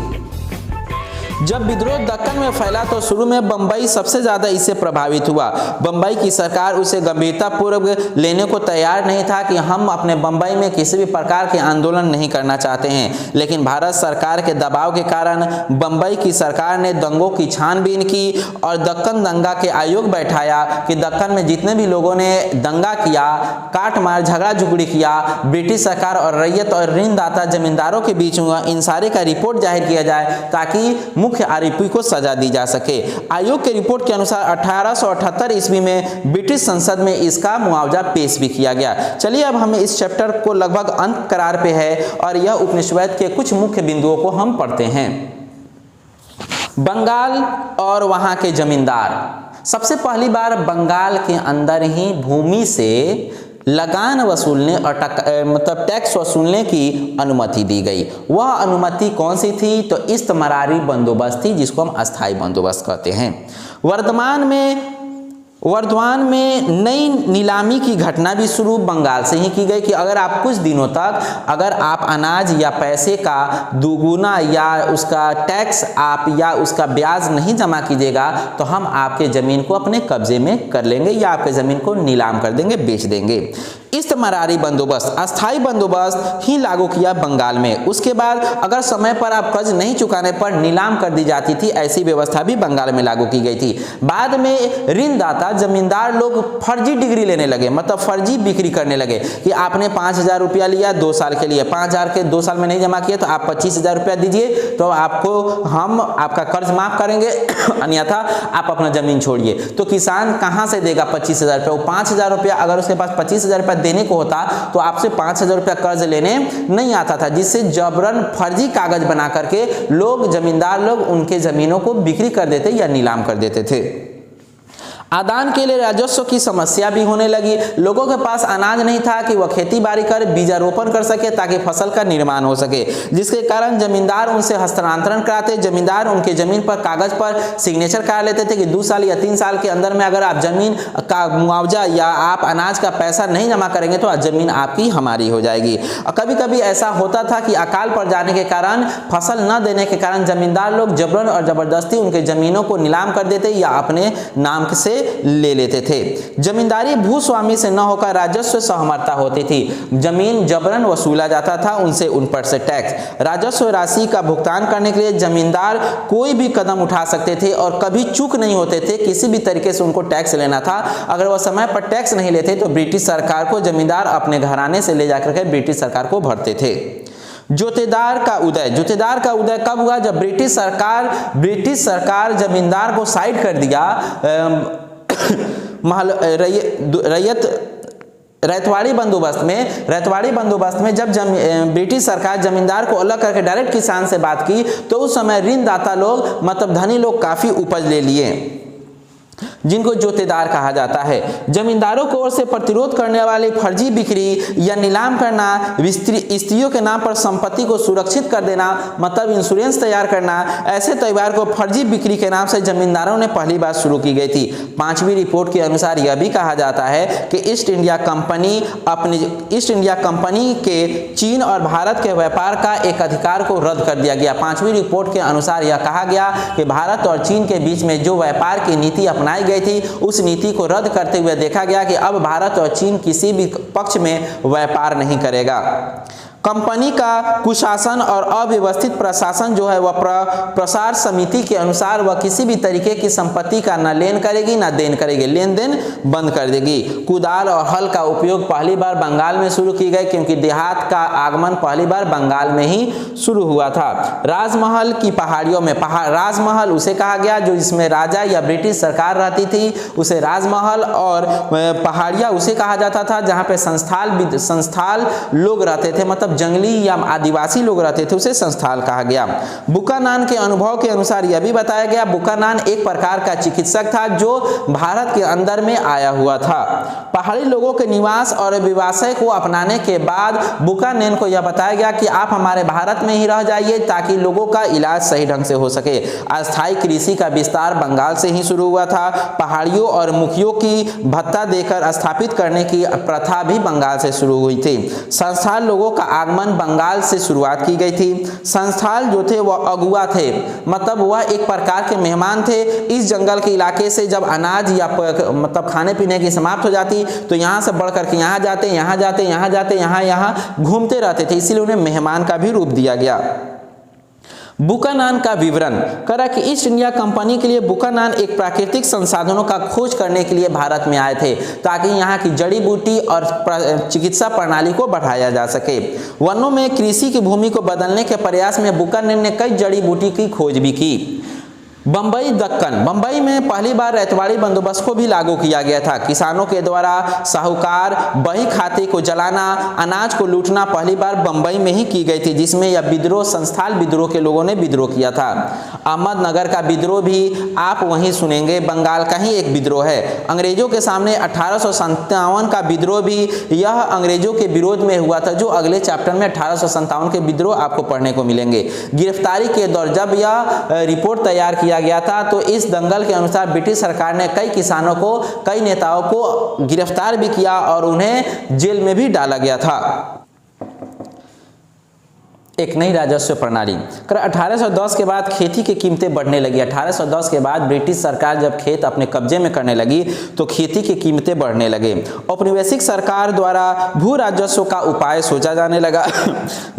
जब विद्रोह दक्कन में फैला तो शुरू में बंबई सबसे ज़्यादा इससे प्रभावित हुआ। बंबई की सरकार उसे गंभीरतापूर्वक लेने को तैयार नहीं था कि हम अपने बंबई में किसी भी प्रकार के आंदोलन नहीं करना चाहते हैं। लेकिन भारत सरकार के दबाव के कारण बंबई की सरकार ने दंगों की छानबीन की और दक्कन दंगा के आयोग बैठाया कि दक्कन में जितने भी लोगों ने दंगा किया, काट मार, झगड़ा झुगड़ी किया, ब्रिटिश सरकार और रैयत और ऋणदाता जमींदारों के बीच हुआ, इन सारे का रिपोर्ट जाहिर किया जाए ताकि मुख्य आरोपी को सजा दी जा सके। आयोग के रिपोर्ट के अनुसार 1878 ईस्वी में ब्रिटिश संसद में इसका मुआवजा पेश भी किया गया। चलिए अब हमें इस चैप्टर को लगभग अंत करार पे है और यह उपनिषद के कुछ मुख्य बिंदुओं को हम पढ़ते हैं। बंगाल और वहां के जमींदार। सबसे पहली बार बंगाल के अंदर ही भूमि से लगान वसूलने और मतलब टैक्स वसूलने की अनुमति दी गई। वह अनुमति कौन सी थी? तो इस्तमरारी बंदोबस्त थी, जिसको हम अस्थाई बंदोबस्त कहते हैं। वर्तमान में नई नीलामी की घटना भी शुरू बंगाल से ही की गई कि अगर आप कुछ दिनों तक अगर आप अनाज या पैसे का दुगुना या उसका टैक्स आप या उसका ब्याज नहीं जमा कीजिएगा तो हम आपके ज़मीन को अपने कब्जे में कर लेंगे या आपके ज़मीन को नीलाम कर देंगे, बेच देंगे। इस्तमरारी बंदोबस्त, अस्थाई बंदोबस्त ही लागू किया बंगाल में। उसके बाद अगर समय पर आप कर्ज नहीं चुकाने पर नीलाम कर दी जाती थी, ऐसी व्यवस्था भी बंगाल में लागू की गई थी। बाद में ऋणदाता जमींदार लोग फर्जी डिग्री लेने लगे, मतलब फर्जी बिक्री करने लगे कि आपने 5,000 रुपया लिया 2 साल के लिए, 5,000 के 2 साल में नहीं जमा किए तो आप 25,000 रुपया दीजिए तो आपको हम आपका कर्ज माफ करेंगे, अन्यथा आप अपना जमीन छोड़िए। तो किसान कहाँ से देगा 25,000 रुपया? वो 5,000 रुपया अगर उसके पास 25,000 रुपया देने को होता तो आपसे 5,000 रुपया कर्ज लेने नहीं आता था, जिससे जबरन फर्जी कागज बना करके लोग, जमींदार लोग उनके जमीनों को बिक्री कर देते या नीलाम कर देते थे। आदान के लिए राजस्व की समस्या भी होने लगी। लोगों के पास अनाज नहीं था कि वह खेती बाड़ी कर बीजारोपण कर सके ताकि फसल का निर्माण हो सके, जिसके कारण जमींदार उनसे हस्तांतरण कराते। जमींदार उनके जमीन पर कागज पर सिग्नेचर करा लेते थे कि 2 साल या 3 साल के अंदर में अगर आप जमीन का मुआवजा या आप अनाज का पैसा नहीं जमा करेंगे तो जमीन आपकी हमारी हो जाएगी। कभी कभी ऐसा होता था कि अकाल पड़ जाने के कारण, फसल न देने के कारण जमींदार लोग जबरन और जबरदस्ती उनके जमीनों को नीलाम कर देते या अपने नाम से ले लेते थे। जमींदारी भूस्वामी से न होकर राजस्व सहमर्ता होती थी। जमीन जबरन वसूला जाता था उनसे, उन पर से टैक्स। राजस्व राशि का भुगतान करने के लिए जमींदार कोई भी कदम उठा सकते थे और कभी चूक नहीं होते थे। किसी भी तरीके से उनको टैक्स लेना था। अगर वह समय पर टैक्स नहीं लेते तो ब्रिटिश सरकार को जमींदार अपने घराने से ले जाकर के ब्रिटिश सरकार को भरते थे। जोतेदार का उदय कब हुआ? जब ब्रिटिश सरकार जमींदार को साइड कर दिया। रैतवाड़ी बंदोबस्त में जब ब्रिटिश सरकार जमींदार को अलग करके डायरेक्ट किसान से बात की तो उस समय ऋणदाता लोग, मतलब धनी लोग, काफी उपज ले लिए, जिनको जोतेदार कहा जाता है। जमींदारों को ओर से प्रतिरोध करने वाली फर्जी बिक्री या नीलाम करना, स्त्रियों के नाम पर संपत्ति को सुरक्षित कर देना, मतलब इंश्योरेंस तैयार करना, ऐसे तैयार को फर्जी बिक्री के नाम से जमींदारों ने पहली बार शुरू की गई थी। 5वीं रिपोर्ट के अनुसार यह भी कहा जाता है कि ईस्ट इंडिया कंपनी के चीन और भारत के व्यापार का एक अधिकार को रद्द कर दिया गया। 5वीं रिपोर्ट के अनुसार यह कहा गया कि भारत और चीन के बीच में जो व्यापार की नीति अपनाई गई थी उस नीति को रद्द करते हुए देखा गया कि अब भारत और चीन किसी भी पक्ष में व्यापार नहीं करेगा। कंपनी का कुशासन और अव्यवस्थित प्रशासन जो है वह प्रसार समिति के अनुसार वह किसी भी तरीके की संपत्ति का न लेन करेगी न देन करेगी, लेन देन बंद कर देगी। कुदाल और हल का उपयोग पहली बार बंगाल में शुरू की गई क्योंकि देहात का आगमन पहली बार बंगाल में ही शुरू हुआ था। राजमहल की पहाड़ियों में, राजमहल उसे कहा गया जो जिसमें राजा या ब्रिटिश सरकार रहती थी, उसे राजमहल, और पहाड़ियाँ उसे कहा जाता था जहाँ पे संस्थाल लोग रहते थे, मतलब जंगली या आदिवासी लोग रहते थे, उसे संस्थाल कहा गया। बुकानान के अनुभव के अनुसार यह भी बताया गया, बुकानान एक प्रकार का चिकित्सक था जो भारत के अंदर में आया हुआ था। पहाड़ी लोगों के निवास और व्यवसाय को अपनाने के बाद बुकानन को यह बताया गया कि आप हमारे भारत में ही रह जाइए ताकि लोगों का इलाज सही ढंग से हो सके। अस्थायी कृषि का विस्तार बंगाल से ही शुरू हुआ था। पहाड़ियों और मुखियों की भत्ता देकर स्थापित करने की प्रथा भी बंगाल से शुरू हुई थी। संस्थाल लोगों का आगमन बंगाल से शुरुआत की गई थी। संस्थाल जो थे वह अगुआ थे, मतलब वह एक प्रकार के मेहमान थे। इस जंगल के इलाके से जब अनाज या मतलब खाने पीने की समाप्त हो जाती तो यहाँ से बढ़ करके यहाँ जाते यहाँ घूमते रहते थे, इसीलिए उन्हें मेहमान का भी रूप दिया गया। बुकानान का विवरण करा कि ईस्ट इंडिया कंपनी के लिए बुकानान एक प्राकृतिक संसाधनों का खोज करने के लिए भारत में आए थे ताकि यहाँ की जड़ी बूटी और चिकित्सा प्रणाली को बढ़ाया जा सके। वनों में कृषि की भूमि को बदलने के प्रयास में बुकानान ने कई जड़ी बूटी की खोज भी की। बंबई में पहली बार रैतवाड़ी बंदोबस्त को भी लागू किया गया था। किसानों के द्वारा साहूकार बही खाते को जलाना, अनाज को लूटना पहली बार बंबई में ही की गई थी, जिसमें यह विद्रोह संस्थाल विद्रोह के लोगों ने विद्रोह किया था। अहमदनगर का विद्रोह भी आप वहीं सुनेंगे, बंगाल का ही एक विद्रोह है। अंग्रेजों के सामने 1857 का विद्रोह भी यह अंग्रेजों के विरोध में हुआ था, जो अगले चैप्टर में 1857 के विद्रोह आपको पढ़ने को मिलेंगे। गिरफ्तारी के दौर जब यह रिपोर्ट तैयार किया गया था तो इस दंगल के अनुसार ब्रिटिश सरकार ने कई किसानों को, कई नेताओं को गिरफ्तार भी किया और उन्हें जेल में भी डाला गया था। एक नई राजस्व प्रणाली 1810 के बाद खेती की कीमतें बढ़ने लगी। 1810 के बाद ब्रिटिश सरकार जब खेत अपने कब्जे में करने लगी तो खेती की कीमतें बढ़ने लगे। औपनिवेशिक सरकार द्वारा भू राजस्व का उपाय सोचा जाने लगा।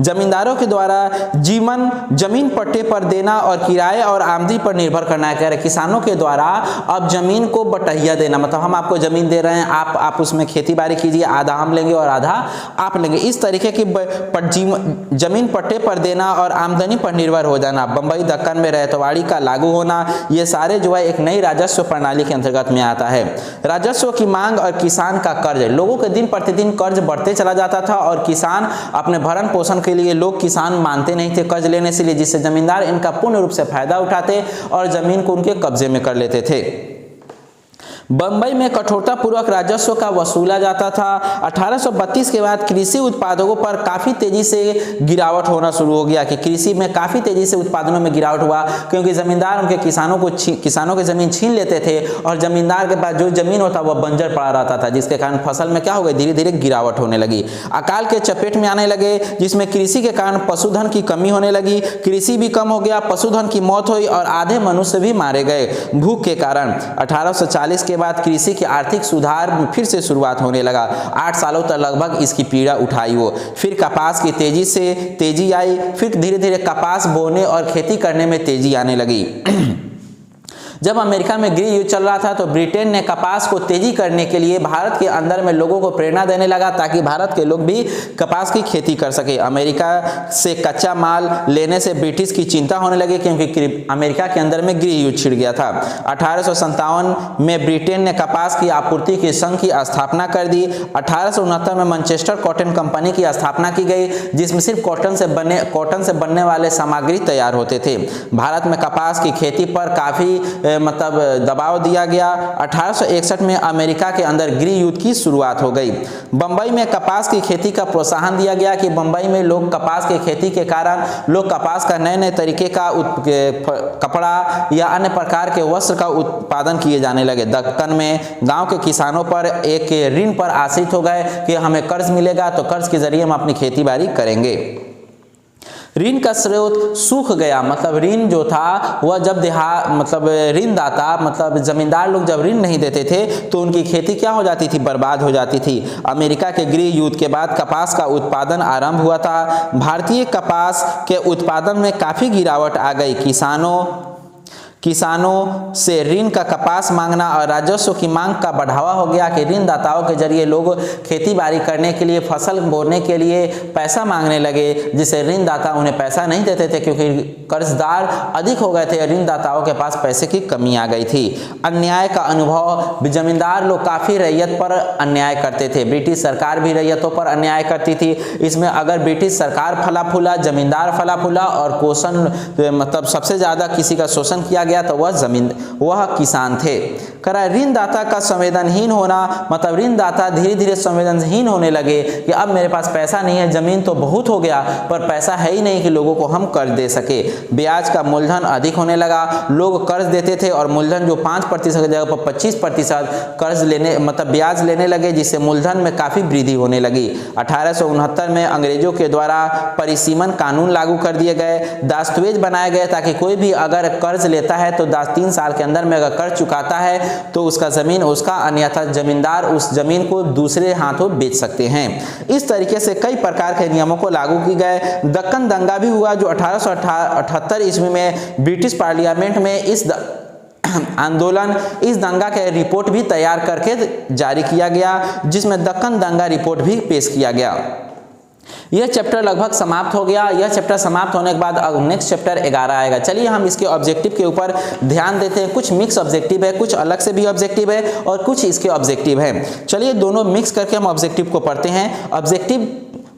जमींदारों के द्वारा जमीन पट्टे पर देना और किराए और आमदनी पर निर्भर करना है। किसानों के द्वारा अब जमीन को बटहिया देना, मतलब हम आपको जमीन दे रहे हैं, आप उसमें खेती बाड़ी कीजिए, आधा हम लेंगे और आधा आप लेंगे। इस तरीके की जमीन पट्टे पर देना और आमदनी पर निर्भर हो जाना, बंबई दक्कन में रैतवाड़ी का लागू होना, ये सारे जो है एक नई राजस्व प्रणाली के अंतर्गत में आता है। राजस्व की मांग और किसान का कर्ज, लोगों के दिन प्रतिदिन कर्ज बढ़ते चला जाता था और किसान अपने भरण पोषण के लिए, लोग किसान मानते नहीं थे कर्ज लेने से लिए, जिससे जमींदार इनका पूर्ण रूप से फायदा उठाते और जमीन को उनके कब्जे में कर लेते थे। बंबई में कठोरतापूर्वक राजस्व का वसूला जाता था। 1832 के बाद कृषि उत्पादों पर काफ़ी तेजी से गिरावट होना शुरू हो गया कि कृषि में काफ़ी तेजी से उत्पादनों में गिरावट हुआ, क्योंकि ज़मींदार उनके किसानों की ज़मीन छीन लेते थे और ज़मींदार के पास जो ज़मीन होता वह बंजर पड़ा रहता था, जिसके कारण फसल में क्या हो गई, धीरे धीरे गिरावट होने लगी। अकाल के चपेट में आने लगे, जिसमें कृषि के कारण पशुधन की कमी होने लगी। कृषि भी कम हो गया, पशुधन की मौत हुई और आधे मनुष्य भी मारे गए भूख के कारण। 1840 के बाद कृषि के आर्थिक सुधार में फिर से शुरुआत होने लगा। 8 सालों तक लगभग इसकी पीड़ा उठाई वो। फिर कपास की तेजी आई, फिर धीरे धीरे कपास बोने और खेती करने में तेजी आने लगी। जब अमेरिका में गृह युद्ध चल रहा था तो ब्रिटेन ने कपास को तेजी करने के लिए भारत के अंदर में लोगों को प्रेरणा देने लगा, ताकि भारत के लोग भी कपास की खेती कर सके। अमेरिका से कच्चा माल लेने से ब्रिटिश की चिंता होने लगी, क्योंकि अमेरिका के अंदर में गृह युद्ध छिड़ गया था। 1857 में ब्रिटेन ने कपास की आपूर्ति के संघ की स्थापना कर दी। 1869 में मैनचेस्टर कॉटन कंपनी की स्थापना की गई, जिसमें सिर्फ कॉटन से बनने वाले सामग्री तैयार होते थे। भारत में कपास की खेती पर काफ़ी दबाव दिया गया। 1861 में अमेरिका के अंदर गृह युद्ध की शुरुआत हो गई। बंबई में कपास की खेती का प्रोत्साहन दिया गया कि बंबई में लोग कपास की खेती के कारण लोग कपास का नए नए तरीके का कपड़ा या अन्य प्रकार के वस्त्र का उत्पादन किए जाने लगे। दक्कन में गांव के किसानों पर एक ऋण पर आश्रित हो गए कि हमें कर्ज मिलेगा तो कर्ज के जरिए हम अपनी खेती बाड़ी करेंगे। ऋण का स्रोत सूख गया, मतलब ऋण जो था वह जब ऋणदाता जमींदार लोग जब ऋण नहीं देते थे तो उनकी खेती क्या हो जाती थी, बर्बाद हो जाती थी। अमेरिका के गृह युद्ध के बाद कपास का उत्पादन आरंभ हुआ था। भारतीय कपास के उत्पादन में काफ़ी गिरावट आ गई। किसानों से ऋण का कपास मांगना और राजस्व की मांग का बढ़ावा हो गया कि ऋणदाताओं के जरिए लोग खेती बाड़ी करने के लिए, फसल बोने के लिए पैसा मांगने लगे, जिससे ऋणदाता उन्हें पैसा नहीं देते थे, क्योंकि कर्जदार अधिक हो गए थे, ऋणदाताओं के पास पैसे की कमी आ गई थी। अन्याय का अनुभव, जमींदार लोग काफ़ी रैयत पर अन्याय करते थे। ब्रिटिश सरकार भी रैयतों पर अन्याय करती थी। इसमें अगर ब्रिटिश सरकार फला फूला, जमींदार फला फूला और सबसे ज़्यादा किसी का शोषण किया गया तो वह किसान थे। ऋणदाता का संवेदनहीन होना, मतलब ऋणदाता धीरे धीरे संवेदनहीन होने लगे कि अब मेरे पास पैसा नहीं है, जमीन तो बहुत हो गया पर पैसा है ही नहीं कि लोगों को हम कर्ज दे सके। ब्याज का मूलधन अधिक होने लगा, लोग कर्ज देते थे और मूलधन जो 5% की जगह पर 25% कर्ज लेने ब्याज लेने लगे, जिससे मूलधन में काफ़ी वृद्धि होने लगी। 1869 में अंग्रेजों के द्वारा परिसीमन कानून लागू कर दिए गए, दस्तावेज बनाए गए ताकि कोई भी अगर कर्ज लेता है तो 3 साल के अंदर में अगर कर्ज चुकाता है तो उसका ज़मीन उसका, अन्यथा जमींदार उस ज़मीन को दूसरे हाथों बेच सकते हैं। इस तरीके से कई प्रकार के नियमों को लागू किए गए। दक्कन दंगा भी हुआ जो 1878 ईस्वी में ब्रिटिश पार्लियामेंट में इस दंगा का रिपोर्ट भी तैयार करके जारी किया गया, जिसमें दक्कन दंगा रिपोर्ट भी पेश किया गया। यह चैप्टर लगभग समाप्त हो गया। यह चैप्टर समाप्त होने के बाद अब नेक्स्ट चैप्टर 11 आएगा। चलिए हम इसके ऑब्जेक्टिव के ऊपर ध्यान देते हैं। कुछ मिक्स ऑब्जेक्टिव है, कुछ अलग से भी ऑब्जेक्टिव है और कुछ इसके ऑब्जेक्टिव है। चलिए दोनों मिक्स करके हम ऑब्जेक्टिव को पढ़ते हैं। ऑब्जेक्टिव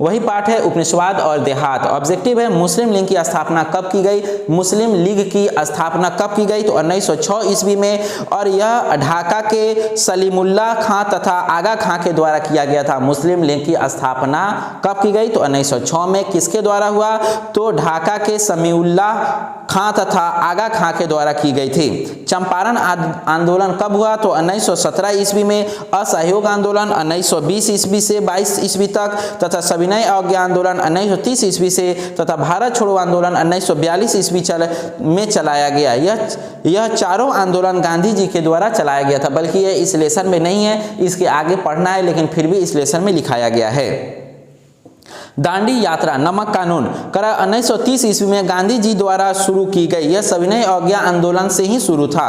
वही पार्ट है उपनिषद और देहात। ऑब्जेक्टिव है मुस्लिम लीग की स्थापना कब की गई। मुस्लिम लीग की स्थापना कब की गई तो 1906 ईस्वी में, और यह ढाका के सलीमुल्लाह खां तथा आगा खां के द्वारा किया गया था। मुस्लिम लीग की स्थापना कब की गई तो 1906 में। किसके द्वारा हुआ तो ढाका के समीउल्लाह खां तथा आगा खां के द्वारा की गई थी। चंपारण आंदोलन कब हुआ तो 1917 ईस्वी में। असहयोग आंदोलन 1920 ईस्वी से 22 ईस्वी तक, तथा सविनय अवज्ञा आंदोलन 1930 ईस्वी से, तथा भारत छोड़ो आंदोलन 1942 ईस्वी में चलाया गया। यह चारों आंदोलन गांधी जी के द्वारा चलाया गया था, बल्कि यह इस लेसन में नहीं है, इसके आगे पढ़ना है, लेकिन फिर भी इस लेसन में लिखाया गया है। दांडी यात्रा, नमक कानून 1930 ईस्वी में गांधी जी द्वारा शुरू की गई। यह सविनय अवज्ञा आंदोलन से ही शुरू था।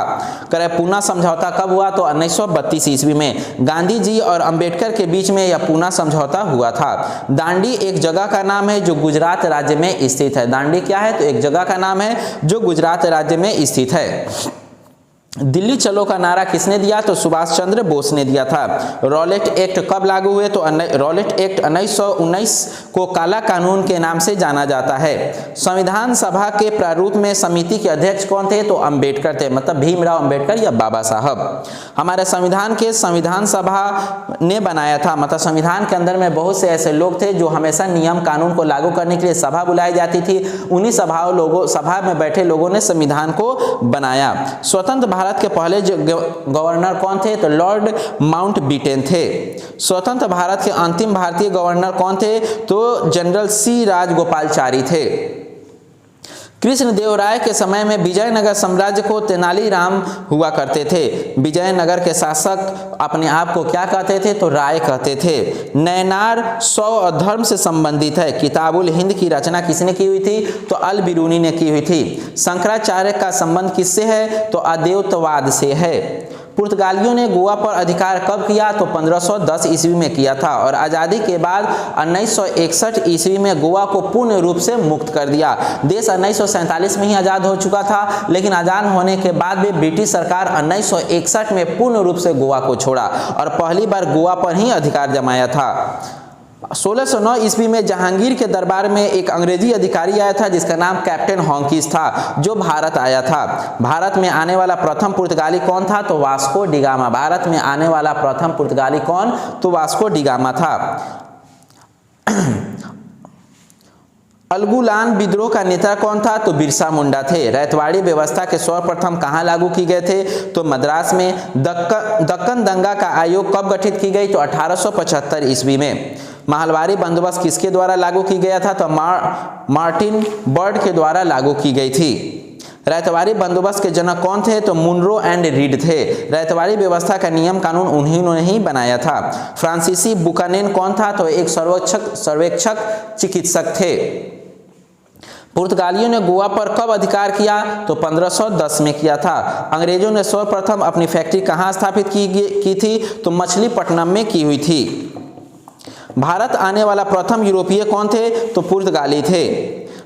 पूना समझौता कब हुआ तो 1932 ईस्वी में। गांधी जी और अंबेडकर के बीच में यह पूना समझौता हुआ था। दांडी एक जगह का नाम है जो गुजरात राज्य में स्थित है। दांडी क्या है तो एक जगह का नाम है जो गुजरात राज्य में स्थित है। दिल्ली चलो का नारा किसने दिया? तो सुभाष चंद्र बोस ने दिया था। रॉलेट एक्ट कब लागू हुए? तो रॉलेट एक्ट 1919 को काला कानून के नाम से जाना जाता है। संविधान सभा के प्रारूप में समिति के अध्यक्ष कौन थे? तो अंबेडकर थे, मतलब भीमराव अंबेडकर या बाबा साहब। हमारे संविधान के संविधान सभा ने बनाया था, मतलब संविधान के अंदर में बहुत से ऐसे लोग थे जो हमेशा नियम कानून को लागू करने के लिए सभा बुलाई जाती थी। उन्हीं सभा में बैठे लोगों ने संविधान को बनाया। स्वतंत्र भारत के पहले गवर्नर कौन थे? तो लॉर्ड माउंटबेटन थे। स्वतंत्र भारत के अंतिम भारतीय गवर्नर कौन थे? तो जनरल सी राजगोपालचारी थे। कृष्णदेवराय के समय में विजयनगर साम्राज्य को तेनालीराम हुआ करते थे। विजयनगर के शासक अपने आप को क्या कहते थे? तो राय कहते थे। नैनार सौ और धर्म से संबंधित है। किताबुल हिंद की रचना किसने की हुई थी? तो अल बिरूनी ने की हुई थी। शंकराचार्य का संबंध किससे है? तो अद्वैतवाद से है। पुर्तगालियों ने गोवा पर अधिकार कब किया? तो 1510 ईस्वी में किया था और आज़ादी के बाद 1961 ईस्वी में गोवा को पूर्ण रूप से मुक्त कर दिया। देश 1947 में ही आज़ाद हो चुका था, लेकिन आज़ाद होने के बाद भी ब्रिटिश सरकार 1961 में पूर्ण रूप से गोवा को छोड़ा और पहली बार गोवा पर ही अधिकार जमाया था। 1609 ईस्वी में जहांगीर के दरबार में एक अंग्रेजी अधिकारी आया था जिसका नाम कैप्टन हॉकिंस था, जो भारत आया था। भारत में आने वाला प्रथम पुर्तगाली कौन था? तो वास्को डिगामा। भारत में आने वाला प्रथम पुर्तगाली कौन? तो वास्को डिगामा था। अलगुलान विद्रोह का नेता कौन था? तो बिरसा मुंडा थे। रैतवाड़ी व्यवस्था के सर्वप्रथम कहाँ लागू की गए थे? तो मद्रास में। दक्कन दंगा का आयोग कब गठित की गई? तो 1875 ईस्वी में। महलवारी बंदोबस्त किसके द्वारा लागू की गया था? तो मार्टिन बर्ड के द्वारा लागू की गई थी। रैतवाड़ी बंदोबस्त के जनक कौन थे? तो मुनरो एंड रीड थे। रैतवाड़ी व्यवस्था का नियम कानून उन्होंने ही बनाया था। फ्रांसीसी बुकानेन कौन था? तो एक सर्वेक्षक चिकित्सक थे। पुर्तगालियों ने गोवा पर कब अधिकार किया? तो 1510 में किया था। अंग्रेजों ने सर्वप्रथम अपनी फैक्ट्री कहाँ स्थापित की थी? तो मछलीपट्टनम में की हुई थी। भारत आने वाला प्रथम यूरोपीय कौन थे? तो पुर्तगाली थे।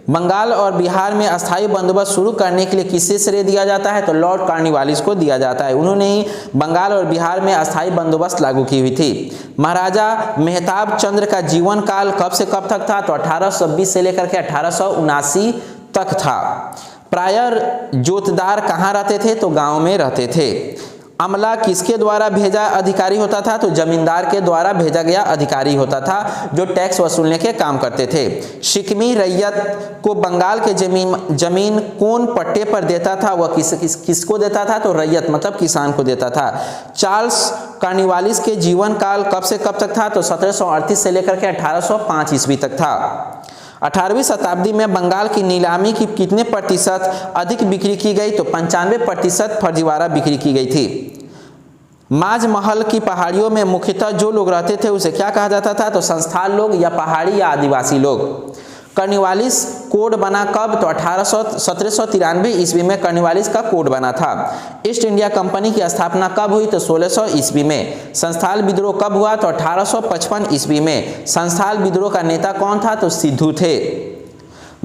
बंगाल और बिहार में अस्थायी बंदोबस्त शुरू करने के लिए किसे श्रेय दिया जाता है? तो लॉर्ड कॉर्नवालिस को दिया जाता है। उन्होंने ही बंगाल और बिहार में अस्थायी बंदोबस्त लागू की हुई थी। महाराजा मेहताब चंद्र का जीवन काल कब से कब तक था? तो 1820 से लेकर के 1879 तक था। प्रायर जोतदार कहाँ रहते थे? तो गाँव में रहते थे। अमला किसके द्वारा भेजा अधिकारी होता था? तो जमींदार के द्वारा भेजा गया अधिकारी होता था, जो टैक्स वसूलने के काम करते थे। शिकमी रैयत को बंगाल के जमीन कौन पट्टे पर देता था? वह किसको देता था? तो रैयत मतलब किसान को देता था। चार्ल्स कॉर्नवालिस के जीवन काल कब से कब तक था? तो 1738 से लेकर के 1805 ईस्वी तक था। 18वीं शताब्दी में बंगाल की नीलामी की कितने प्रतिशत अधिक बिक्री की गई? तो 95% फर्जीवाड़ा बिक्री की गई थी। माज महल की पहाड़ियों में मुख्यतः जो लोग रहते थे उसे क्या कहा जाता था? तो संस्थान लोग या पहाड़ी या आदिवासी लोग। कॉर्नवालिस कोड बना कब? तो 1793 ईस्वी में कॉर्नवालिस का कोड बना था। ईस्ट इंडिया कंपनी की स्थापना कब हुई? तो 1600 ईस्वी में। संस्थाल विद्रोह कब हुआ? तो 1855 ईस्वी में। संस्थाल विद्रोह का नेता कौन था? तो सिद्धू थे।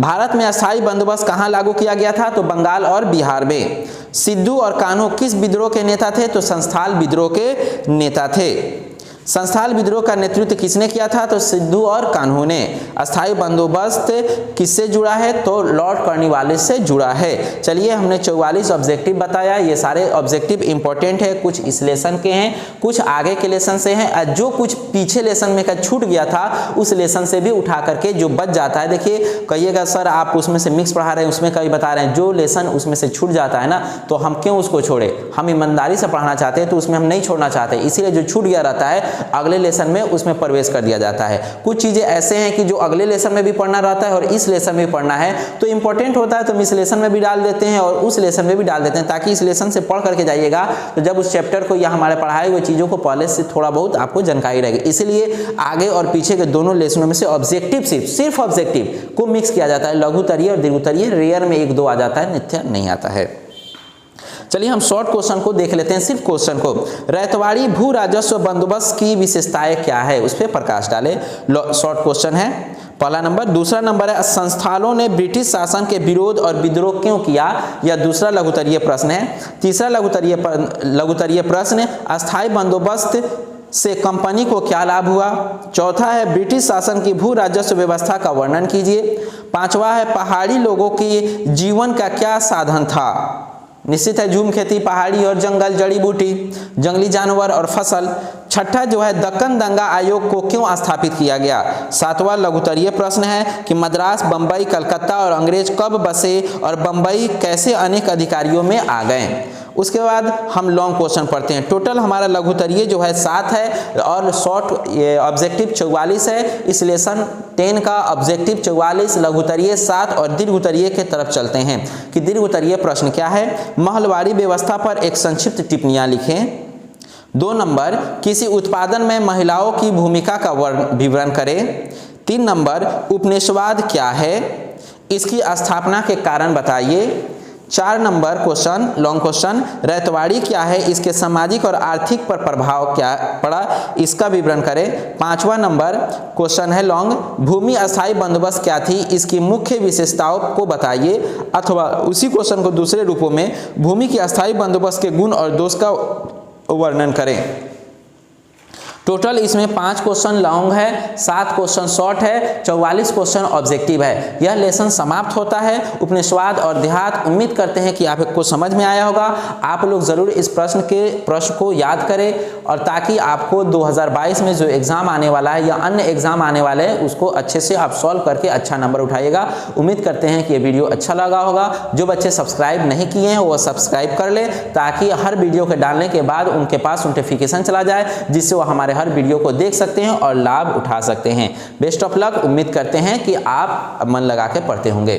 भारत में अस्थायी बंदोबस्त कहाँ लागू किया गया था? तो बंगाल और बिहार में। सिद्धू और कान्हू किस विद्रोह के नेता थे? तो संस्थाल विद्रोह के नेता थे। संस्थाल विद्रोह का नेतृत्व किसने किया था? तो सिद्धू और कान्हू ने। अस्थायी बंदोबस्त किससे जुड़ा है? तो लॉर्ड कॉर्नवालिस से जुड़ा है। चलिए, हमने 44 ऑब्जेक्टिव बताया। ये सारे ऑब्जेक्टिव इंपॉर्टेंट है, कुछ इस लेसन के हैं, कुछ आगे के लेसन से हैं। जो कुछ पीछे लेसन में का छूट गया था उस लेसन से भी उठा करके जो बच जाता है, देखिए कहिएगा सर आप उसमें से मिक्स पढ़ा रहे हैं, उसमें कभी बता रहे हैं, जो लेसन उसमें से छूट जाता है ना, तो हम क्यों उसको छोड़े? हम ईमानदारी से पढ़ना चाहते हैं, तो उसमें हम नहीं छोड़ना चाहते, इसीलिए जो छूट गया रहता है अगले लेसन में उसमें प्रवेश कर दिया जाता है। कुछ चीजें ऐसे हैं कि जो अगले लेसन में भी पढ़ना रहता है और इस लेसन में भी पढ़ना है, तो इंपॉर्टेंट होता है तो हम इस लेसन में भी डाल देते हैं और उस लेसन में भी डाल देते हैं, ताकि इस लेसन से पढ़ करके जाइएगा तो जब उस चैप्टर को या हमारे पढ़ाई हुए चीजों को पहले से थोड़ा बहुत आपको जानकारी रहेगी। इसलिए आगे और पीछे के दोनों लेसनों में से ऑब्जेक्टिव सिर्फ ऑब्जेक्टिव को मिक्स किया जाता है। लघुतरीय और दीर्घोत्तरीय रेयर में 1-2 आ जाता है, नित्य नहीं आता है। चलिए हम शॉर्ट क्वेश्चन को देख लेते हैं, सिर्फ क्वेश्चन को। रैतवाड़ी भू राजस्व बंदोबस्त की विशेषताएं क्या है, उस पर प्रकाश डाले। शॉर्ट क्वेश्चन है। पहला नंबर। दूसरा नंबर है संस्थानों ने ब्रिटिश शासन के विरोध और विद्रोह क्यों किया, यह दूसरा लघुत्तरीय प्रश्न है। तीसरा लघुत्तरीय प्रश्न, अस्थायी बंदोबस्त से कंपनी को क्या लाभ हुआ। चौथा है ब्रिटिश शासन की भू राजस्व व्यवस्था का वर्णन कीजिए। पांचवा है पहाड़ी लोगों की जीवन का क्या साधन था। निश्चित है झूम खेती, पहाड़ी और जंगल, जड़ी बूटी, जंगली जानवर और फसल। छठा जो है दक्कन दंगा आयोग को क्यों स्थापित किया गया। सातवां लघुत्तरीय प्रश्न है कि मद्रास, बंबई, कलकत्ता और अंग्रेज कब बसे और बंबई कैसे अनेक अधिकारियों में आ गए। उसके बाद हम लॉन्ग क्वेश्चन पढ़ते हैं। टोटल हमारा लघुत्तरीय जो है 7 है और शॉर्ट ऑब्जेक्टिव 44 है। इस लेसन 10 का ऑब्जेक्टिव 44, लघुत्तरीय 7 और दीर्घोत्तरीय के तरफ चलते हैं कि दीर्घोत्तरीय प्रश्न क्या है। महलवाड़ी व्यवस्था पर एक संक्षिप्त टिप्पणियां लिखें। 2 नंबर, किसी उत्पादन में महिलाओं की भूमिका का विवरण करें। 3 नंबर, उपनिवेशवाद क्या है, इसकी स्थापना के कारण बताइए। 4 number question, long question, ryotwari क्या है, इसके सामाजिक और आर्थिक पर प्रभाव क्या पड़ा, इसका विवरण करें। 5वां नंबर क्वेश्चन है लॉन्ग, भूमि अस्थायी बंदोबस्त क्या थी, इसकी मुख्य विशेषताओं को बताइए। अथवा उसी क्वेश्चन को दूसरे रूपों में, भूमि की अस्थायी बंदोबस्त के गुण और दोष का वर्णन करें। टोटल इसमें 5 क्वेश्चन लॉन्ग है, 7 क्वेश्चन शॉर्ट है, 44 क्वेश्चन ऑब्जेक्टिव है। यह लेसन समाप्त होता है उपनिवेशवाद और देहात। उम्मीद करते हैं कि आपको समझ में आया होगा। आप लोग ज़रूर इस प्रश्न को याद करें और ताकि आपको 2022 में जो एग्ज़ाम आने वाला है या अन्य एग्ज़ाम आने वाले हैं उसको अच्छे से आप सॉल्व करके अच्छा नंबर उठाइएगा। उम्मीद करते हैं कि ये वीडियो अच्छा लगा होगा। जो बच्चे सब्सक्राइब नहीं किए हैं वो सब्सक्राइब कर लें ताकि हर वीडियो के डालने के बाद उनके पास नोटिफिकेशन चला जाए, जिससे वो हमारे हर वीडियो को देख सकते हैं और लाभ उठा सकते हैं। Best of luck. उम्मीद करते हैं कि आप मन लगा के पढ़ते होंगे।